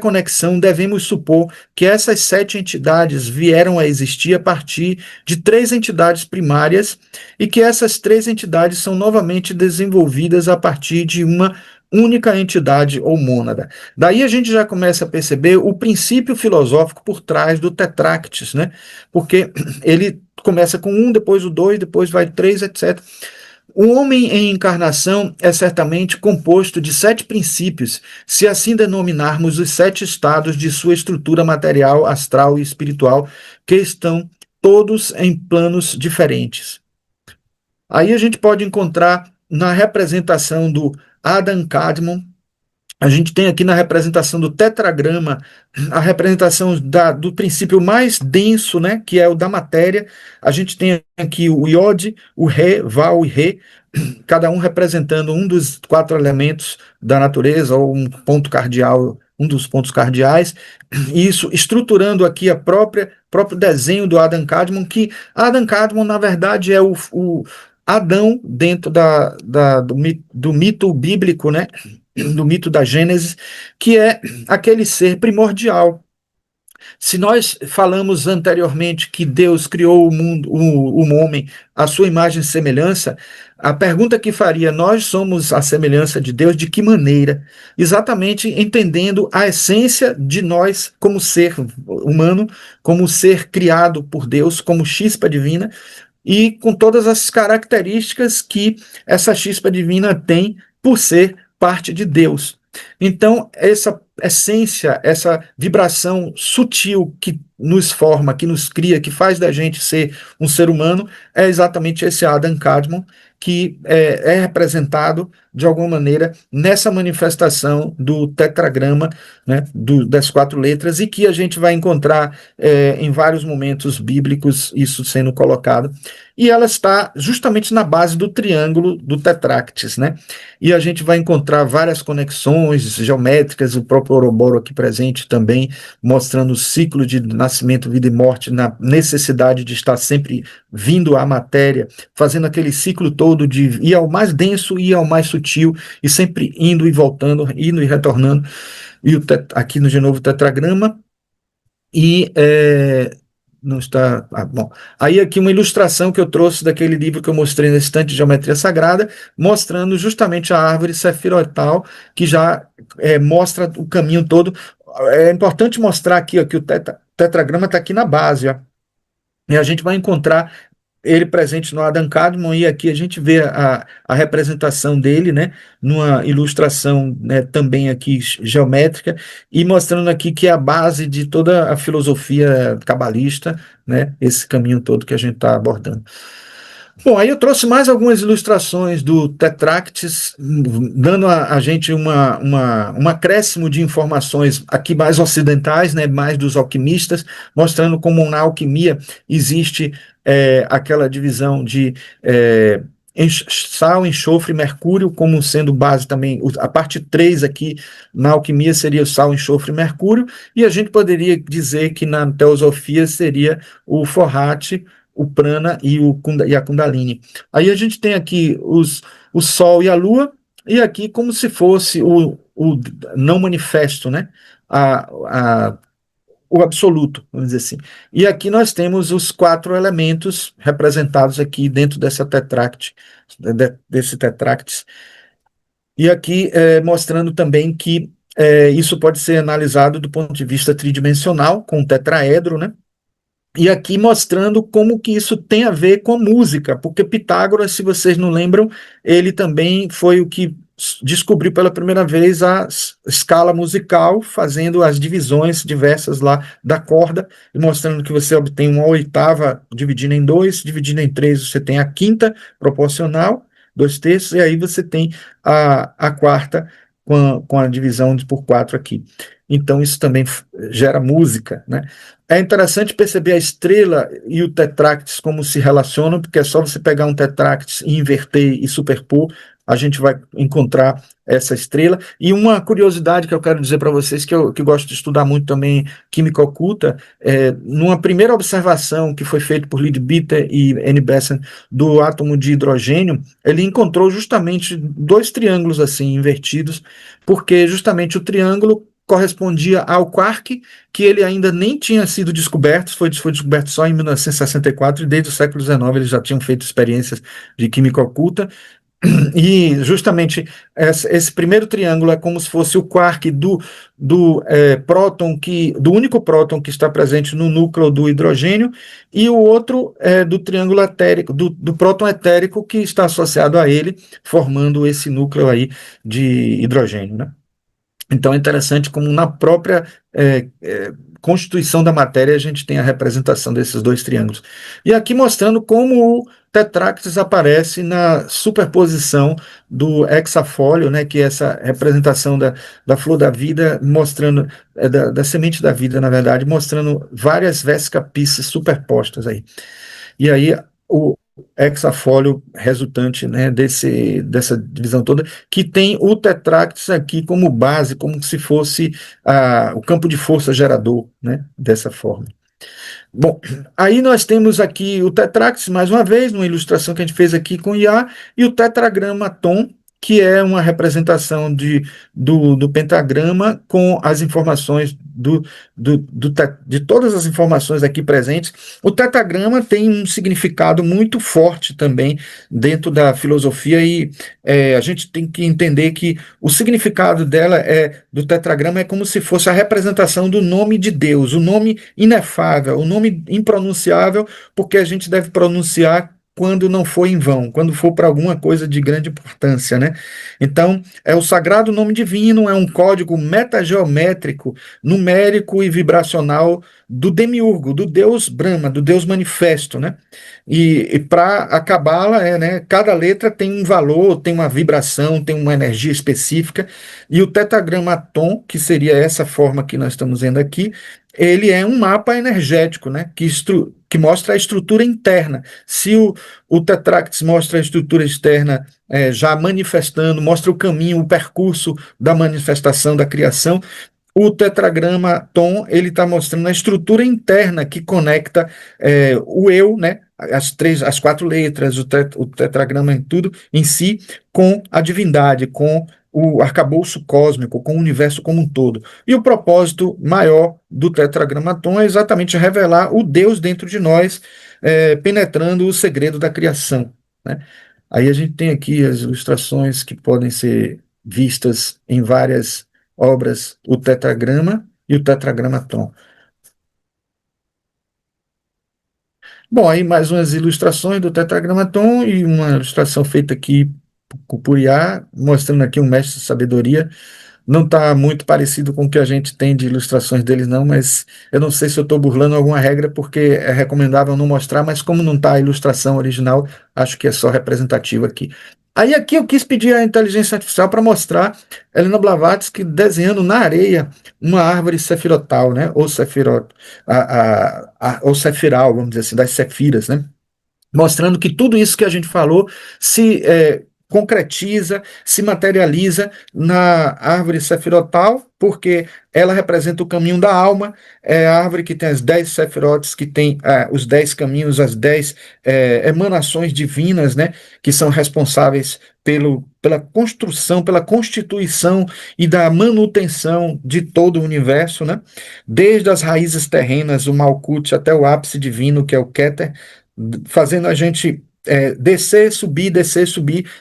conexão, devemos supor que essas 7 entidades vieram a existir a partir de 3 entidades primárias e que essas 3 entidades são novamente desenvolvidas a partir de uma única entidade ou mônada. Daí a gente já começa a perceber o princípio filosófico por trás do Tetractis, né? Porque ele começa com 1, depois o 2, depois vai 3, etc. O homem em encarnação é certamente composto de 7 princípios, se assim denominarmos os 7 estados de sua estrutura material, astral e espiritual, que estão todos em planos diferentes. Aí a gente pode encontrar na representação do Adam Kadmon, a gente tem aqui na representação do tetragrama a representação do princípio mais denso, né, que é o da matéria. A gente tem aqui o Iod, o Ré, Val e Ré, cada um representando um dos 4 elementos da natureza, ou um ponto cardeal, um dos pontos cardeais. Isso estruturando aqui próprio desenho do Adam Kadmon, que Adam Kadmon, na verdade, é o Adão dentro do mito bíblico, né? Do mito da Gênesis, que é aquele ser primordial. Se nós falamos anteriormente que Deus criou o mundo, o homem, à sua imagem e semelhança, a pergunta que faria, nós somos a semelhança de Deus, de que maneira? Exatamente entendendo a essência de nós como ser humano, como ser criado por Deus, como chispa divina, e com todas as características que essa chispa divina tem por ser parte de Deus. Então, essa essência, essa vibração sutil que nos forma, que nos cria, que faz da gente ser um ser humano, é exatamente esse Adam Kadmon, que é representado, de alguma maneira, nessa manifestação do tetragrama, né, das 4 letras, e que a gente vai encontrar em vários momentos bíblicos isso sendo colocado. E ela está justamente na base do triângulo do Tetractis, né? E a gente vai encontrar várias conexões geométricas, o próprio Ouroboro aqui presente também, mostrando o ciclo de nascimento, vida e morte, na necessidade de estar sempre vindo à matéria, fazendo aquele ciclo todo de ir ao mais denso, ir ao mais sutil, e sempre indo e voltando, indo e retornando. E aqui no de novo tetragrama, e não está. Bom. Aí aqui uma ilustração que eu trouxe daquele livro que eu mostrei nesse estante de Geometria Sagrada, mostrando justamente a árvore sefirotal, que já mostra o caminho todo. É importante mostrar aqui, ó, que o tetragrama está aqui na base, ó, e a gente vai encontrar ele presente no Adam Kadmon, e aqui a gente vê a representação dele, né, numa ilustração, né, também aqui geométrica, e mostrando aqui que é a base de toda a filosofia cabalista, né, esse caminho todo que a gente está abordando. Bom, aí eu trouxe mais algumas ilustrações do Tetractis, dando a gente um acréscimo de informações aqui mais ocidentais, né, mais dos alquimistas, mostrando como na alquimia existe aquela divisão de sal, enxofre, mercúrio, como sendo base também. A parte 3 aqui na alquimia seria o sal, enxofre e mercúrio, e a gente poderia dizer que na teosofia seria o forrate, o prana e a kundalini. Aí a gente tem aqui o sol e a lua, e aqui como se fosse o não manifesto, né? A, o absoluto, vamos dizer assim. E aqui nós temos os quatro elementos representados aqui dentro dessa tetract, desse tetractis. E aqui mostrando também que isso pode ser analisado do ponto de vista tridimensional, com o tetraedro, né? E aqui mostrando como que isso tem a ver com música, porque Pitágoras, se vocês não lembram, ele também foi o que descobriu pela primeira vez a escala musical, fazendo as divisões diversas lá da corda, e mostrando que você obtém uma oitava dividida em dois, dividida em três, você tem a quinta proporcional, dois terços, e aí você tem a quarta com a divisão por quatro aqui. Então, isso também gera música, né? É interessante perceber a estrela e o tetráctis como se relacionam, porque é só você pegar um tetráctis e inverter e superpor, a gente vai encontrar essa estrela. E uma curiosidade que eu quero dizer para vocês, que eu gosto de estudar muito também, química oculta, numa primeira observação que foi feita por Leadbeater e N. Besson do átomo de hidrogênio, ele encontrou justamente dois triângulos assim invertidos, porque justamente o triângulo correspondia ao quark, que ele ainda nem tinha sido descoberto, foi descoberto só em 1964, e desde o século XIX eles já tinham feito experiências de química oculta, e justamente esse primeiro triângulo é como se fosse o quark do único próton que está presente no núcleo do hidrogênio, e o outro é do triângulo etérico, do próton etérico que está associado a ele, formando esse núcleo aí de hidrogênio, né? Então é interessante como na própria constituição da matéria a gente tem a representação desses dois triângulos. E aqui mostrando como o tetráctis aparece na superposição do hexafólio, né, que é essa representação da flor da vida, mostrando, da semente da vida, na verdade, mostrando várias vesca-pisces superpostas aí. E aí o hexafólio resultante, né, dessa divisão toda, que tem o tetráctis aqui como base, como se fosse o campo de força gerador, né, dessa forma. Bom, aí nós temos aqui o tetráctis, mais uma vez, numa ilustração que a gente fez aqui com IA, e o tetragramaton, que é uma representação do pentagrama com as informações de todas as informações aqui presentes. O tetragrama tem um significado muito forte também dentro da filosofia, e a gente tem que entender que o significado do tetragrama é como se fosse a representação do nome de Deus, o nome inefável, o nome impronunciável, porque a gente deve pronunciar quando não for em vão, quando for para alguma coisa de grande importância, né? Então, é o sagrado nome divino, é um código metageométrico, numérico e vibracional do demiurgo, do Deus Brahma, do Deus manifesto, né? E para a Cabala, né, cada letra tem um valor, tem uma vibração, tem uma energia específica, e o tetragramaton, que seria essa forma que nós estamos vendo aqui, ele é um mapa energético, né, que mostra a estrutura interna. Se o Tetractis mostra a estrutura externa já manifestando, mostra o caminho, o percurso da manifestação, da criação, o tetragrama Tom, ele está mostrando a estrutura interna que conecta o eu, né, as quatro letras, o tetragrama em tudo em si, com a divindade, com o arcabouço cósmico, com o universo como um todo. E o propósito maior do tetragramaton é exatamente revelar o Deus dentro de nós, penetrando o segredo da criação, né? Aí a gente tem aqui as ilustrações que podem ser vistas em várias obras, o tetragrama, e o tetragramaton. Bom, aí mais umas ilustrações do tetragramaton e uma ilustração feita aqui por IA, mostrando aqui um mestre de sabedoria. Não está muito parecido com o que a gente tem de ilustrações deles, não, mas eu não sei se eu estou burlando alguma regra, porque é recomendável não mostrar, mas como não está a ilustração original, acho que é só representativo aqui. Aí aqui eu quis pedir à inteligência artificial para mostrar Helena Blavatsky desenhando na areia uma árvore sefirotal, né? Ou sefirot, ou sefiral, vamos dizer assim, das sefiras, né? Mostrando que tudo isso que a gente falou se concretiza, se materializa na árvore sefirotal, porque ela representa o caminho da alma, é a árvore que tem as 10 sefirotes, que tem os 10 caminhos, as 10 emanações divinas, né, que são responsáveis pela construção, pela constituição e da manutenção de todo o universo, né, desde as raízes terrenas, o Malkuth, até o ápice divino, que é o Keter, fazendo a gente descer, subir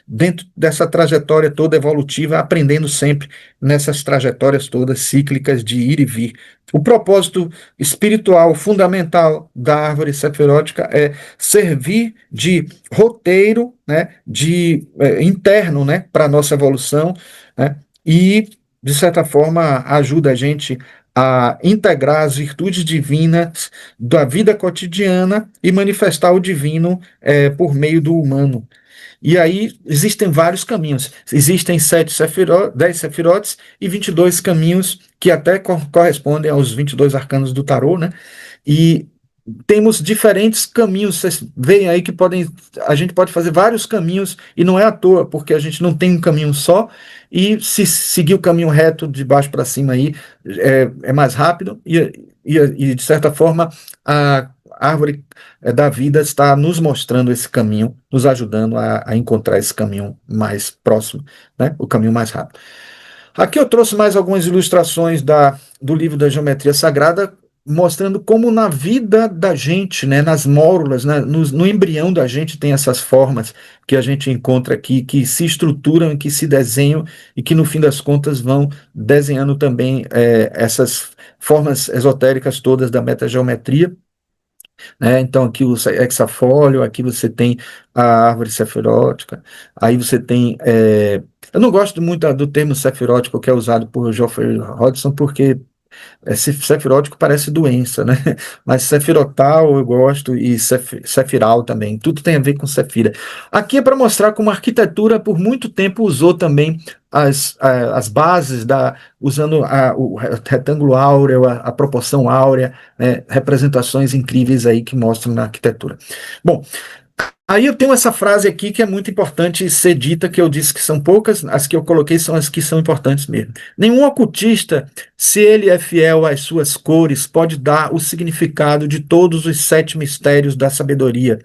dentro dessa trajetória toda evolutiva, aprendendo sempre nessas trajetórias todas cíclicas de ir e vir. O propósito espiritual fundamental da árvore sefirótica é servir de roteiro, né, de interno, né, para a nossa evolução, né, e, de certa forma, ajuda a gente a integrar as virtudes divinas da vida cotidiana e manifestar o divino por meio do humano. E aí existem vários caminhos. Existem 10 sefirotes e 22 caminhos que até correspondem aos 22 arcanos do tarô, né? E temos diferentes caminhos. Vocês veem aí que a gente pode fazer vários caminhos e não é à toa, porque a gente não tem um caminho só e se seguir o caminho reto de baixo para cima aí é mais rápido e, de certa forma a árvore da vida está nos mostrando esse caminho, nos ajudando a encontrar esse caminho mais próximo, né? O caminho mais rápido. Aqui eu trouxe mais algumas ilustrações do livro da Geometria Sagrada, mostrando como na vida da gente, né, nas mórulas, né, no embrião da gente tem essas formas que a gente encontra aqui, que se estruturam, que se desenham e que no fim das contas vão desenhando também essas formas esotéricas todas da metageometria, né? Então aqui o hexafólio, aqui você tem a árvore sefirótica, aí você tem. Eu não gosto muito do termo sefirótico que é usado por Geoffrey Hodgson, porque sefirótico parece doença, né? Mas sefirotal eu gosto e sefiral também. Tudo tem a ver com sefira. Aqui é para mostrar como a arquitetura por muito tempo usou também as bases usando o retângulo áureo, a proporção áurea, né? Representações incríveis aí que mostram na arquitetura. Bom, aí eu tenho essa frase aqui que é muito importante ser dita, que eu disse que são poucas, as que eu coloquei são as que são importantes mesmo. Nenhum ocultista, se ele é fiel às suas cores, pode dar o significado de todos os 7 mistérios da sabedoria,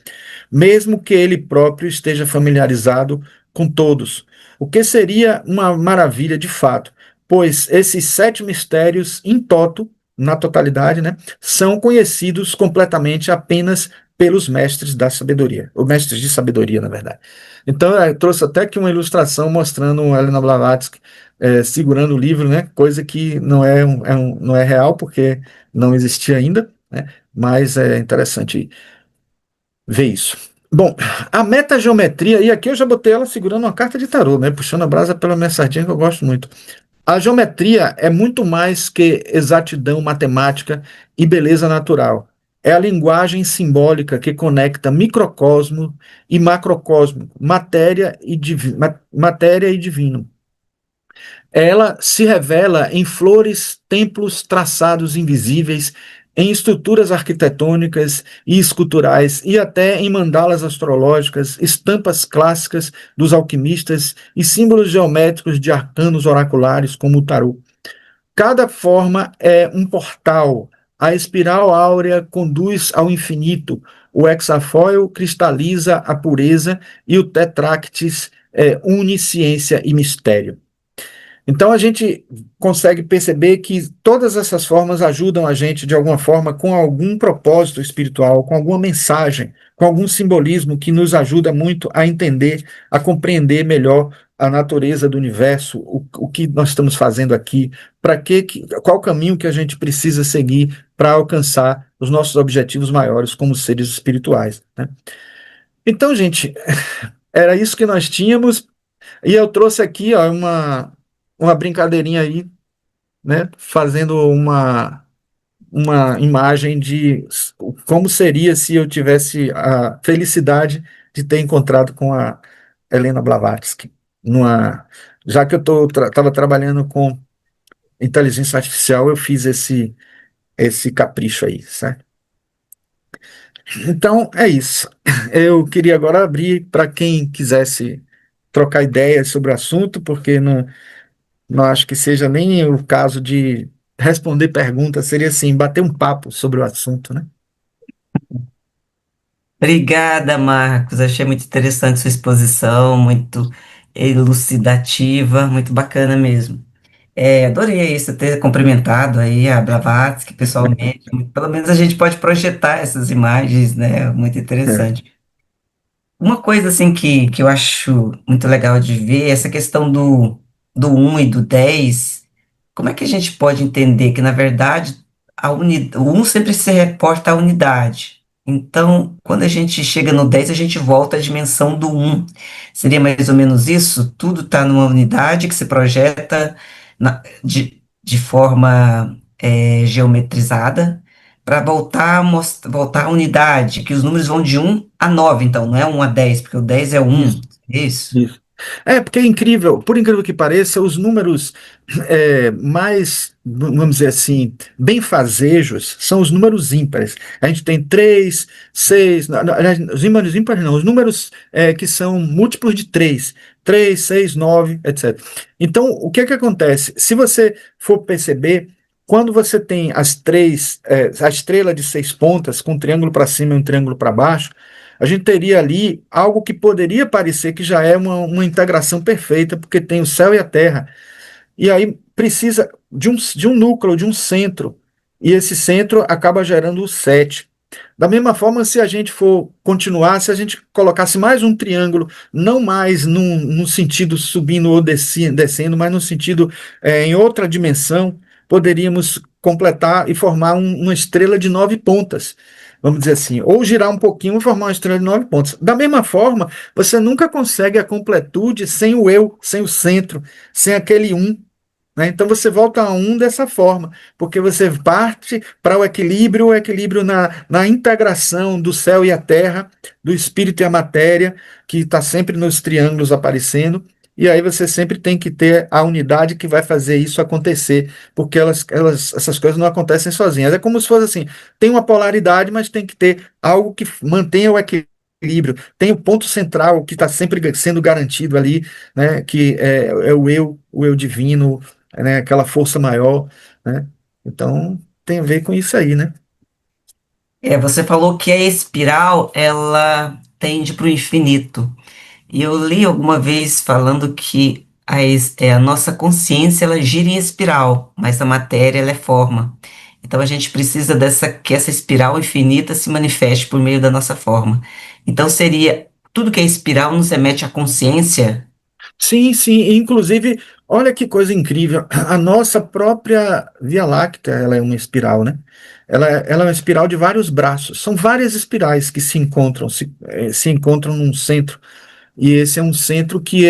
mesmo que ele próprio esteja familiarizado com todos. O que seria uma maravilha de fato, pois esses 7 mistérios, em toto, na totalidade, né, são conhecidos completamente apenas pelos mestres da sabedoria, ou mestres de sabedoria, na verdade. Então, eu trouxe até aqui uma ilustração mostrando Helena Blavatsky segurando o livro, né? Coisa que não é real, porque não existia ainda, né? Mas é interessante ver isso. Bom, a metageometria, e aqui eu já botei ela segurando uma carta de tarô, né? Puxando a brasa pela minha sardinha, que eu gosto muito. A geometria é muito mais que exatidão matemática e beleza natural. É a linguagem simbólica que conecta microcosmo e macrocosmo, matéria e divino. Ela se revela em flores, templos, traçados invisíveis, em estruturas arquitetônicas e esculturais e até em mandalas astrológicas, estampas clássicas dos alquimistas e símbolos geométricos de arcanos oraculares como o tarô. Cada forma é um portal. A espiral áurea conduz ao infinito. O hexafoil cristaliza a pureza e o tetráctis une ciência e mistério. Então a gente consegue perceber que todas essas formas ajudam a gente de alguma forma com algum propósito espiritual, com alguma mensagem, com algum simbolismo que nos ajuda muito a entender, a compreender melhor a natureza do universo, o que nós estamos fazendo aqui, qual o caminho que a gente precisa seguir para alcançar os nossos objetivos maiores como seres espirituais, né? Então, gente, era isso que nós tínhamos, e eu trouxe aqui, ó, uma brincadeirinha aí, né, fazendo uma imagem de como seria se eu tivesse a felicidade de ter encontrado com a Helena Blavatsky. Numa, já que eu estava trabalhando com inteligência artificial, eu fiz esse capricho aí, certo? Então, é isso. Eu queria agora abrir para quem quisesse trocar ideias sobre o assunto, porque não acho que seja nem o caso de responder perguntas, seria assim, bater um papo sobre o assunto, né? Obrigada, Marcos. Achei muito interessante sua exposição, muito elucidativa, muito bacana mesmo. Adorei você ter cumprimentado aí a Blavatsky pessoalmente. Pelo menos a gente pode projetar essas imagens, né? Muito É. interessante. Uma coisa assim que eu acho muito legal de ver é essa questão do um e do 10. Como é que a gente pode entender que, na verdade, o um sempre se reporta à unidade? Então, quando a gente chega no 10 a gente volta à dimensão do um. Seria mais ou menos isso? Tudo está numa unidade que se projeta de forma geometrizada para voltar à unidade, que os números vão de 1 a 9, então, não é 1 a 10, porque o 10 é o Isso. 1, é isso? Isso. É, porque é incrível, por incrível que pareça, os números mais, vamos dizer assim, benfazejos são os números ímpares. A gente tem 3, 6, aliás, os números ímpares não, os números que são múltiplos de 3, 3, 6, 9, etc. Então, o que é que acontece? Se você for perceber, quando você tem a estrela de 6 pontas, com um triângulo para cima e um triângulo para baixo, a gente teria ali algo que poderia parecer que já é uma integração perfeita, porque tem o céu e a terra. E aí precisa de um núcleo, de um centro. E esse centro acaba gerando o 7. Da mesma forma, se a gente for continuar, se a gente colocasse mais um triângulo, não mais no sentido subindo ou descendo, mas no sentido em outra dimensão, poderíamos completar e formar uma estrela de 9 pontas. Vamos dizer assim, ou girar um pouquinho e formar uma estrela de 9 pontas. Da mesma forma, você nunca consegue a completude sem o eu, sem o centro, sem aquele um, né? Então você volta a um dessa forma, porque você parte para o equilíbrio na integração do céu e a terra, do espírito e a matéria, que está sempre nos triângulos aparecendo, e aí você sempre tem que ter a unidade que vai fazer isso acontecer, porque essas coisas não acontecem sozinhas. É como se fosse assim: tem uma polaridade, mas tem que ter algo que mantenha o equilíbrio. Tem o ponto central que está sempre sendo garantido ali, né? Que é o eu divino, né, aquela força maior, né? Então tem a ver com isso aí, né? Você falou que a espiral, ela tende para o infinito. E eu li alguma vez falando que a nossa consciência, ela gira em espiral, mas a matéria, ela é forma. Então a gente precisa que essa espiral infinita se manifeste por meio da nossa forma. Então seria, tudo que é espiral nos remete à consciência. Sim, sim, e inclusive, olha que coisa incrível, a nossa própria Via Láctea, ela é uma espiral, né? Ela é uma espiral de vários braços, são várias espirais que se encontram num centro. E esse é um centro que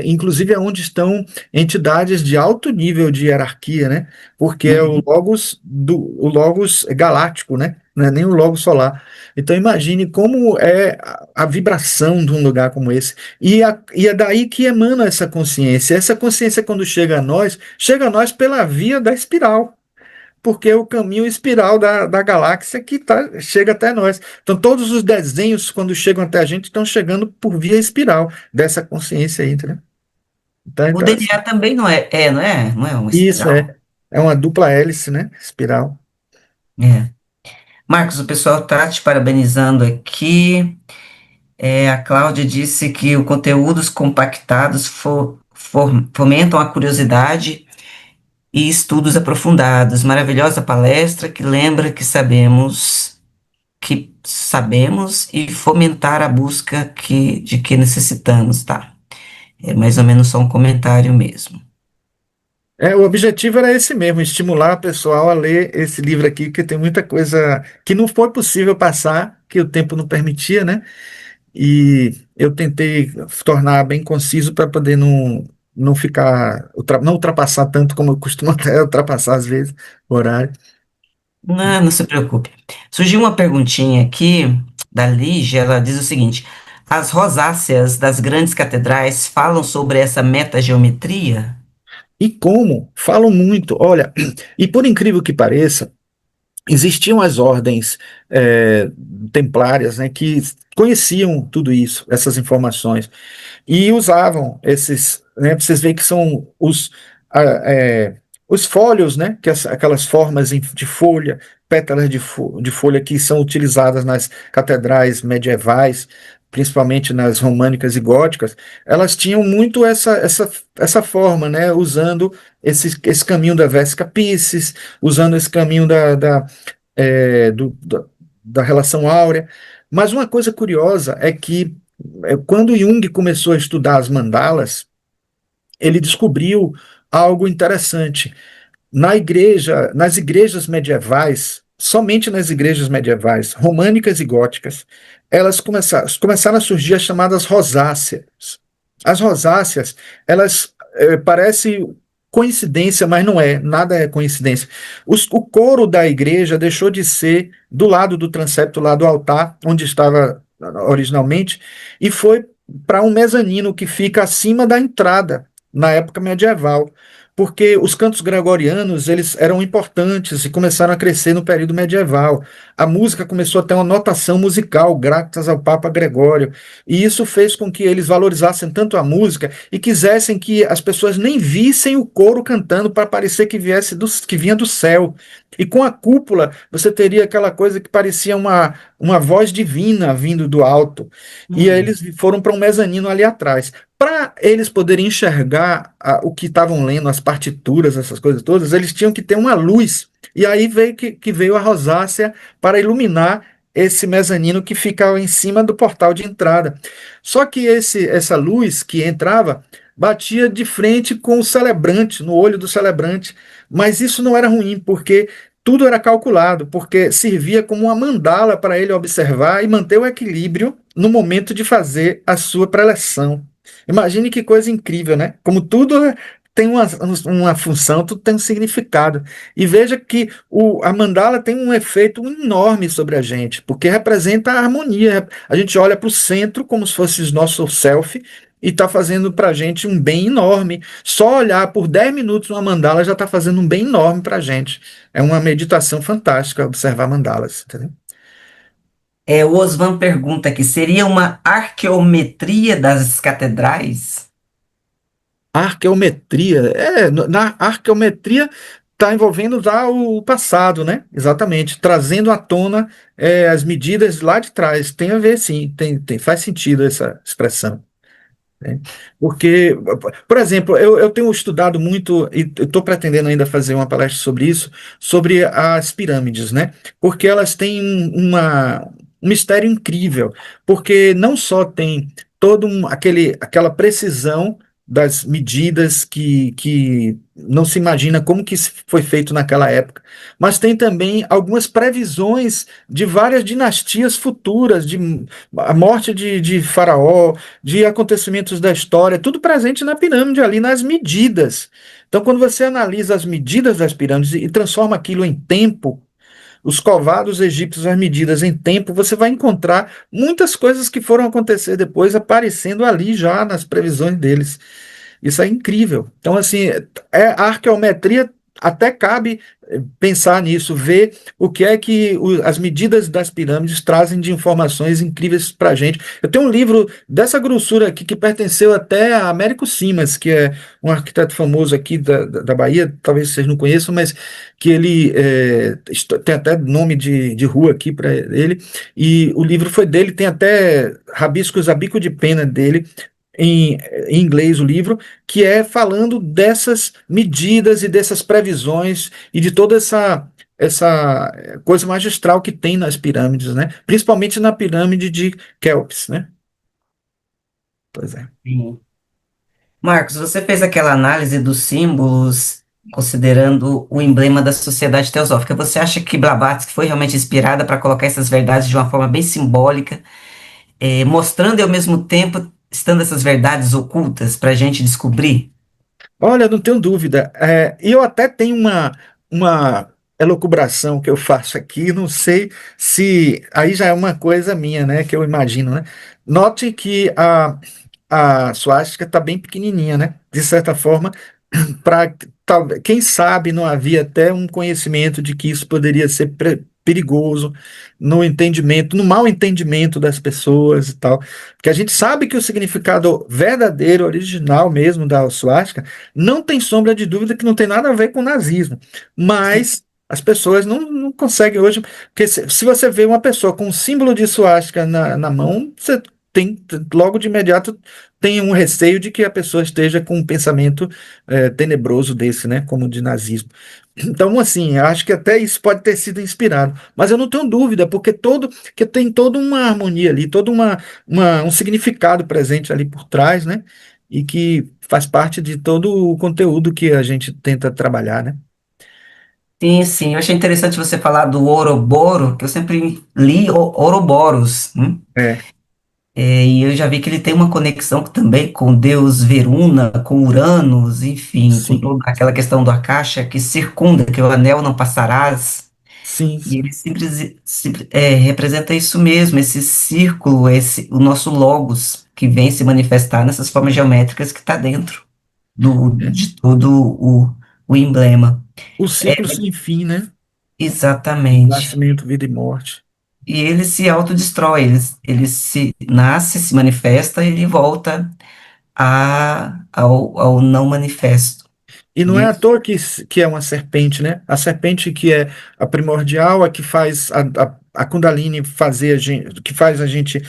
inclusive, é onde estão entidades de alto nível de hierarquia, né? Porque é Uhum. o Logos galáctico, né? Não é nem o Logos solar. Então imagine como é a vibração de um lugar como esse. E é daí que emana essa consciência. Essa consciência, quando chega a nós pela via da espiral, porque é o caminho espiral da galáxia que chega até nós. Então, todos os desenhos, quando chegam até a gente, estão chegando por via espiral dessa consciência aí, entendeu? Então, O então assim, DNA também não é uma isso espiral. é uma dupla hélice, né? Espiral. É. Marcos, o pessoal está te parabenizando aqui. A Cláudia disse que os conteúdos compactados fomentam a curiosidade e estudos aprofundados. Maravilhosa palestra que lembra que sabemos e fomentar a busca de que necessitamos, tá? É mais ou menos só um comentário mesmo. O objetivo era esse mesmo, estimular o pessoal a ler esse livro aqui, que tem muita coisa que não foi possível passar, que o tempo não permitia, né? E eu tentei tornar bem conciso para poder não ficar, não ultrapassar tanto como eu costumo até ultrapassar às vezes o horário. Não, não se preocupe. Surgiu uma perguntinha aqui da Lígia, ela diz o seguinte: as rosáceas das grandes catedrais falam sobre essa metageometria? E como? Falam muito. Olha, e por incrível que pareça, existiam as ordens eh, templárias, né, que conheciam tudo isso, essas informações. E usavam esses, né, vocês veem que são ah, é, os folhos, né, aquelas formas de folha, pétalas de folha que são utilizadas nas catedrais medievais, principalmente nas românicas e góticas, elas tinham muito essa forma, né, usando esse caminho da Vesica Piscis, usando esse caminho da relação áurea. Mas uma coisa curiosa é que quando Jung começou a estudar as mandalas, ele descobriu algo interessante. Nas igrejas medievais, somente nas igrejas medievais, românicas e góticas, elas começaram a surgir as chamadas rosáceas. As rosáceas, elas parece coincidência, mas não é, nada é coincidência. O coro da igreja deixou de ser do lado do transepto, lá do altar, onde estava originalmente, e foi para um mezanino que fica acima da entrada, na época medieval, porque os cantos gregorianos eles eram importantes e começaram a crescer no período medieval. A música começou a ter uma notação musical, graças ao Papa Gregório, e isso fez com que eles valorizassem tanto a música e quisessem que as pessoas nem vissem o coro cantando para parecer que vinha do céu. E com a cúpula, você teria aquela coisa que parecia uma voz divina vindo do alto. E aí Hum. eles foram para um mezanino ali atrás. Para eles poderem enxergar o que estavam lendo, as partituras, essas coisas todas, eles tinham que ter uma luz. E aí veio que veio a rosácea para iluminar esse mezanino que ficava em cima do portal de entrada. Só que essa luz que entrava batia de frente com o celebrante, no olho do celebrante. Mas isso não era ruim, porque tudo era calculado, porque servia como uma mandala para ele observar e manter o equilíbrio no momento de fazer a sua preleção. Imagine que coisa incrível, né? Como tudo tem uma função, tudo tem um significado. E veja que a mandala tem um efeito enorme sobre a gente, porque representa a harmonia. A gente olha para o centro como se fosse o nosso self e está fazendo para a gente um bem enorme. Só olhar por 10 minutos uma mandala já está fazendo um bem enorme para a gente. É uma meditação fantástica observar mandalas, entendeu? O Osvan pergunta aqui: seria uma arqueometria das catedrais? Arqueometria. Na arqueometria está envolvendo já o passado, né? Exatamente. Trazendo à tona as medidas lá de trás. Tem a ver, sim. Faz sentido essa expressão, né? Porque, por exemplo, eu tenho estudado muito e estou pretendendo ainda fazer uma palestra sobre isso, sobre as pirâmides, né? Porque elas têm um mistério incrível, porque não só tem aquela precisão das medidas que não se imagina como que isso foi feito naquela época, mas tem também algumas previsões de várias dinastias futuras, de a morte de Faraó, de acontecimentos da história, tudo presente na pirâmide ali, nas medidas. Então, quando você analisa as medidas das pirâmides e transforma aquilo em tempo, os covados egípcios, as medidas em tempo, você vai encontrar muitas coisas que foram acontecer depois aparecendo ali já nas previsões deles. Isso é incrível. Então, assim, a arqueometria até cabe pensar nisso, ver o que é que as medidas das pirâmides trazem de informações incríveis para a gente. Eu tenho um livro dessa grossura aqui que pertenceu até a Américo Simas, que é um arquiteto famoso aqui da Bahia, talvez vocês não conheçam, mas que ele tem até nome de rua aqui para ele, e o livro foi dele, tem até rabiscos a bico de pena dele, em inglês o livro, que é falando dessas medidas e dessas previsões e de toda essa coisa magistral que tem nas pirâmides, né? Principalmente na pirâmide de Kelps, né? Pois é. Sim. Marcos, você fez aquela análise dos símbolos considerando o emblema da Sociedade Teosófica. Você acha que Blavatsky foi realmente inspirada para colocar essas verdades de uma forma bem simbólica, mostrando e ao mesmo tempo estando essas verdades ocultas para a gente descobrir? Olha, não tenho dúvida. E eu até tenho uma elucubração que eu faço aqui, não sei se aí já é uma coisa minha, né, que eu imagino, né? Note que a suástica está bem pequenininha, né? De certa forma, para quem sabe não havia até um conhecimento de que isso poderia ser perigoso no entendimento, no mau entendimento das pessoas e tal. Porque a gente sabe que o significado verdadeiro, original mesmo da suástica, não tem sombra de dúvida que não tem nada a ver com o nazismo. Mas as pessoas não conseguem hoje. Porque se você vê uma pessoa com um símbolo de suástica na mão, você tem logo de imediato tem um receio de que a pessoa esteja com um pensamento tenebroso desse, né, como de nazismo. Então, assim, eu acho que até isso pode ter sido inspirado, mas eu não tenho dúvida, que tem toda uma harmonia ali, um significado presente ali por trás, né, e que faz parte de todo o conteúdo que a gente tenta trabalhar, né? Sim, sim. Eu achei interessante você falar do Ouroboro, que eu sempre li Ouroboros, né? É, E eu já vi que ele tem uma conexão também com Deus Veruna, com Uranus, enfim, com sim, toda aquela questão do Akasha que circunda, que o anel não passarás. sim, E ele sim. representa isso mesmo, esse círculo, o nosso logos, que vem se manifestar nessas formas geométricas que está dentro É. de todo o emblema. O É, ciclo sem fim, né? exatamente. Nascimento, vida e morte. E ele se autodestrói, ele se nasce, se manifesta e ele volta ao não manifesto. E não E é à isso toa que é uma serpente, né? A serpente que é a primordial, a que faz a Kundalini fazer que faz a gente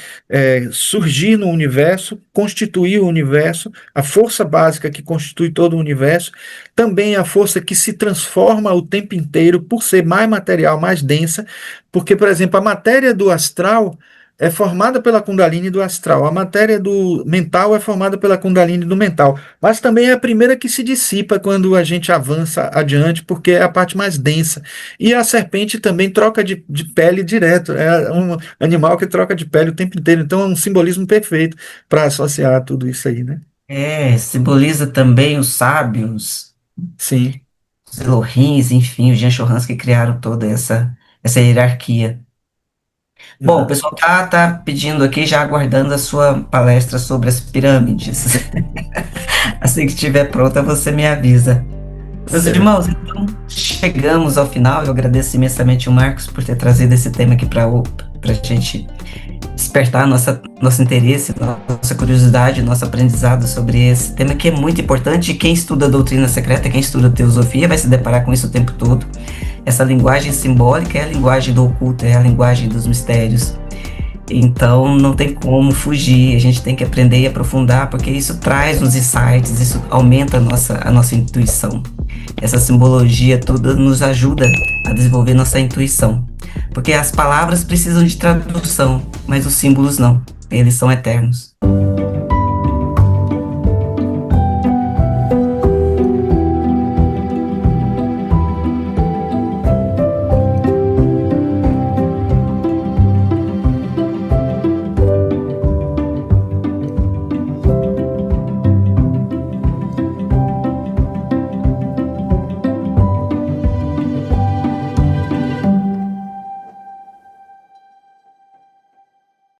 surgir no universo, constituir o universo, a força básica que constitui todo o universo, também a força que se transforma o tempo inteiro por ser mais material, mais densa, porque, por exemplo, a matéria do astral é formada pela Kundalini do astral, a matéria do mental é formada pela Kundalini do mental. Mas também é a primeira que se dissipa quando a gente avança adiante, porque é a parte mais densa. E a serpente também troca de pele direto. É um animal que troca de pele o tempo inteiro. Então é um simbolismo perfeito para associar tudo isso aí, né? simboliza também os sábios, Sim, os Elohins, enfim, os Janshorans que criaram toda essa hierarquia. Bom, o pessoal exatamente. tá pedindo aqui, já aguardando a sua palestra sobre as pirâmides. Assim que estiver pronta, você me avisa. Meus Certo. irmãos, então chegamos ao final. Eu agradeço imensamente o Marcos por ter trazido esse tema aqui para a gente despertar nosso interesse, nossa curiosidade, nosso aprendizado sobre esse tema que é muito importante. E quem estuda doutrina secreta, quem estuda teosofia, vai se deparar com isso o tempo todo. Essa linguagem simbólica é a linguagem do oculto, é a linguagem dos mistérios. Então não tem como fugir, a gente tem que aprender e aprofundar, porque isso traz uns insights, isso aumenta a nossa intuição. Essa simbologia toda nos ajuda a desenvolver nossa intuição. Porque as palavras precisam de tradução, mas os símbolos não, eles são eternos.